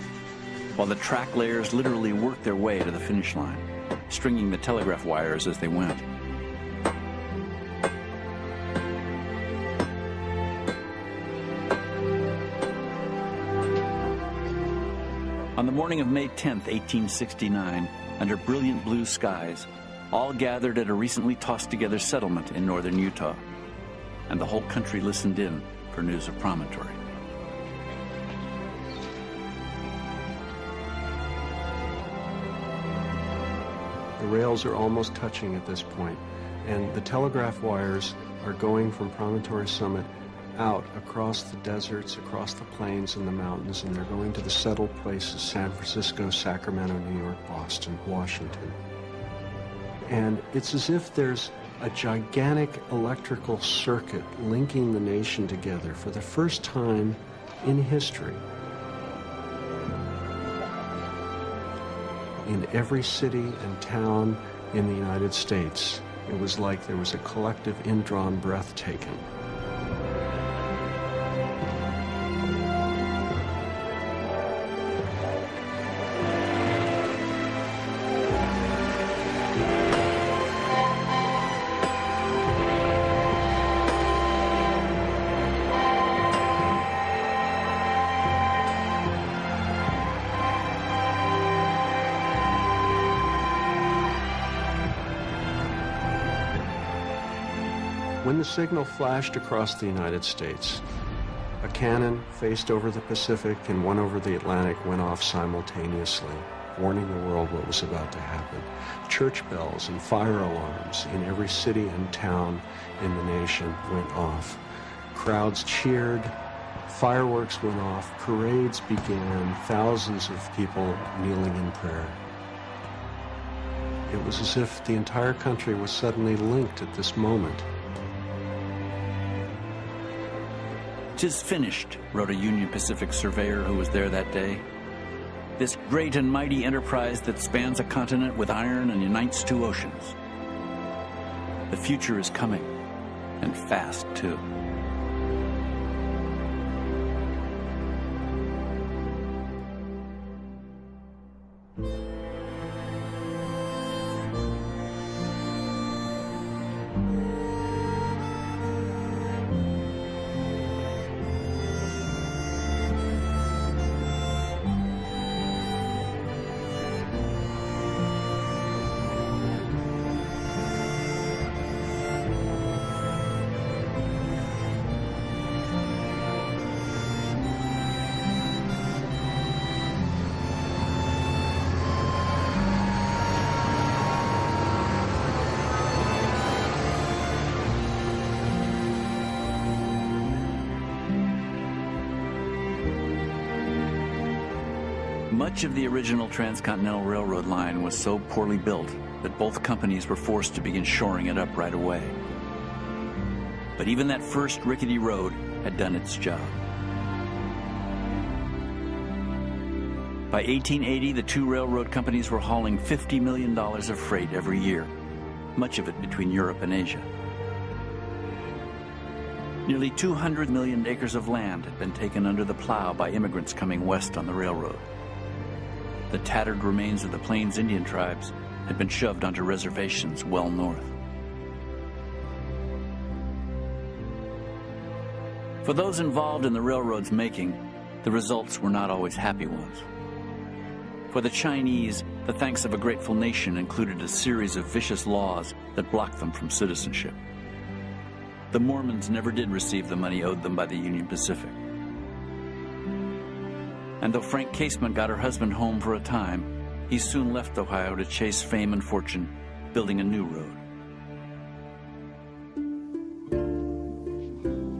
while the track layers literally worked their way to the finish line, stringing the telegraph wires as they went. On the morning of May 10th, 1869, under brilliant blue skies, all gathered at a recently tossed-together settlement in northern Utah, and the whole country listened in for news of Promontory. The rails are almost touching at this point, and the telegraph wires are going from Promontory Summit out across the deserts, across the plains and the mountains, and they're going to the settled places: San Francisco, Sacramento, New York, Boston, Washington. And it's as if there's a gigantic electrical circuit linking the nation together for the first time in history. In every city and town in the United States, it was like there was a collective indrawn breath taken. When the signal flashed across the United States, a cannon faced over the Pacific and one over the Atlantic went off simultaneously, warning the world what was about to happen. Church bells and fire alarms in every city and town in the nation went off. Crowds cheered, fireworks went off, parades began, thousands of people kneeling in prayer. It was as if the entire country was suddenly linked at this moment. "'Tis finished," wrote a Union Pacific surveyor who was there that day. "This great and mighty enterprise that spans a continent with iron and unites two oceans. The future is coming, and fast, too." Much of the original Transcontinental Railroad line was so poorly built that both companies were forced to begin shoring it up right away. But even that first rickety road had done its job. By 1880, the two railroad companies were hauling $50 million of freight every year, much of it between Europe and Asia. Nearly 200 million acres of land had been taken under the plow by immigrants coming west on the railroad. The tattered remains of the Plains Indian tribes had been shoved onto reservations well north. For those involved in the railroad's making, the results were not always happy ones. For the Chinese, the thanks of a grateful nation included a series of vicious laws that blocked them from citizenship. The Mormons never did receive the money owed them by the Union Pacific. And though Frank Casement got her husband home for a time, he soon left Ohio to chase fame and fortune, building a new road.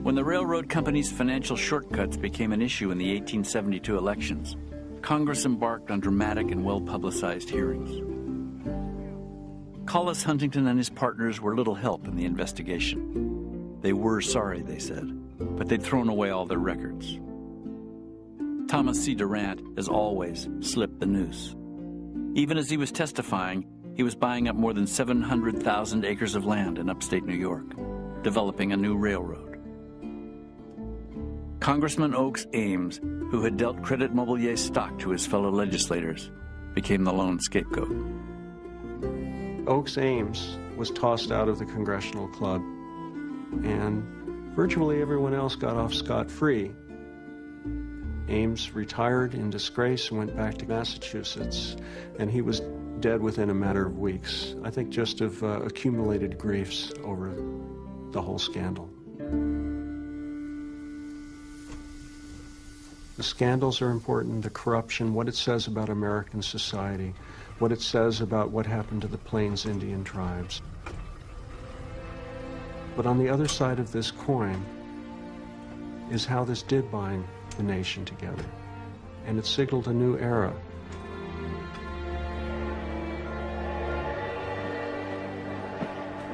When the railroad company's financial shortcuts became an issue in the 1872 elections, Congress embarked on dramatic and well-publicized hearings. Collis Huntington and his partners were little help in the investigation. They were sorry, they said, but they'd thrown away all their records. Thomas C. Durant, as always, slipped the noose. Even as he was testifying, he was buying up more than 700,000 acres of land in upstate New York, developing a new railroad. Congressman Oakes Ames, who had dealt Credit Mobilier stock to his fellow legislators, became the lone scapegoat. Oakes Ames was tossed out of the Congressional Club, and virtually everyone else got off scot-free. Ames retired in disgrace and went back to Massachusetts, and he was dead within a matter of weeks, I think just of accumulated griefs over the whole scandal. The scandals are important, the corruption, what it says about American society, what it says about what happened to the Plains Indian tribes. But on the other side of this coin is how this did bind the nation together, and it signaled a new era.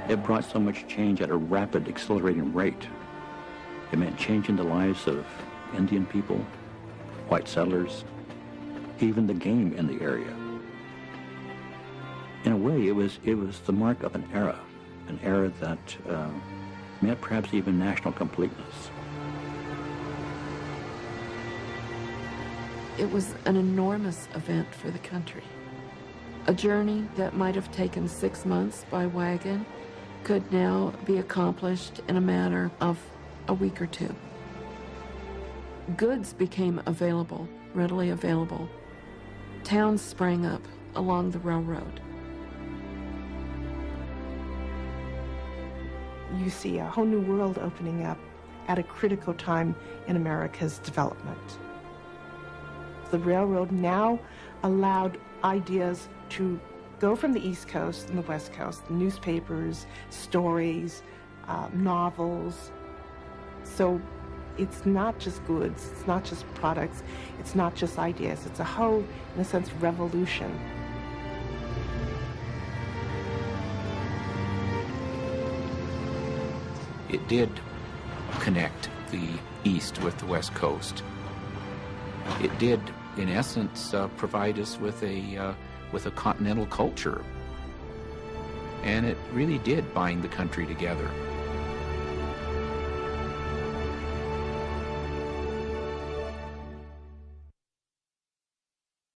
It brought so much change at a rapid, accelerating rate. It meant changing the lives of Indian people, white settlers, even the game in the area. In a way, it was the mark of an era that meant perhaps even national completeness. It was an enormous event for the country. A journey that might have taken 6 months by wagon could now be accomplished in a matter of a week or two. Goods became available, readily available. Towns sprang up along the railroad. You see a whole new world opening up at a critical time in America's development. The railroad now allowed ideas to go from the East Coast and the West Coast, newspapers, stories, novels, So it's not just goods, it's not just products, it's not just ideas. It's a whole, in a sense, revolution. It did connect the East with the West Coast. It did, in essence, provide us with a continental culture. And it really did bind the country together.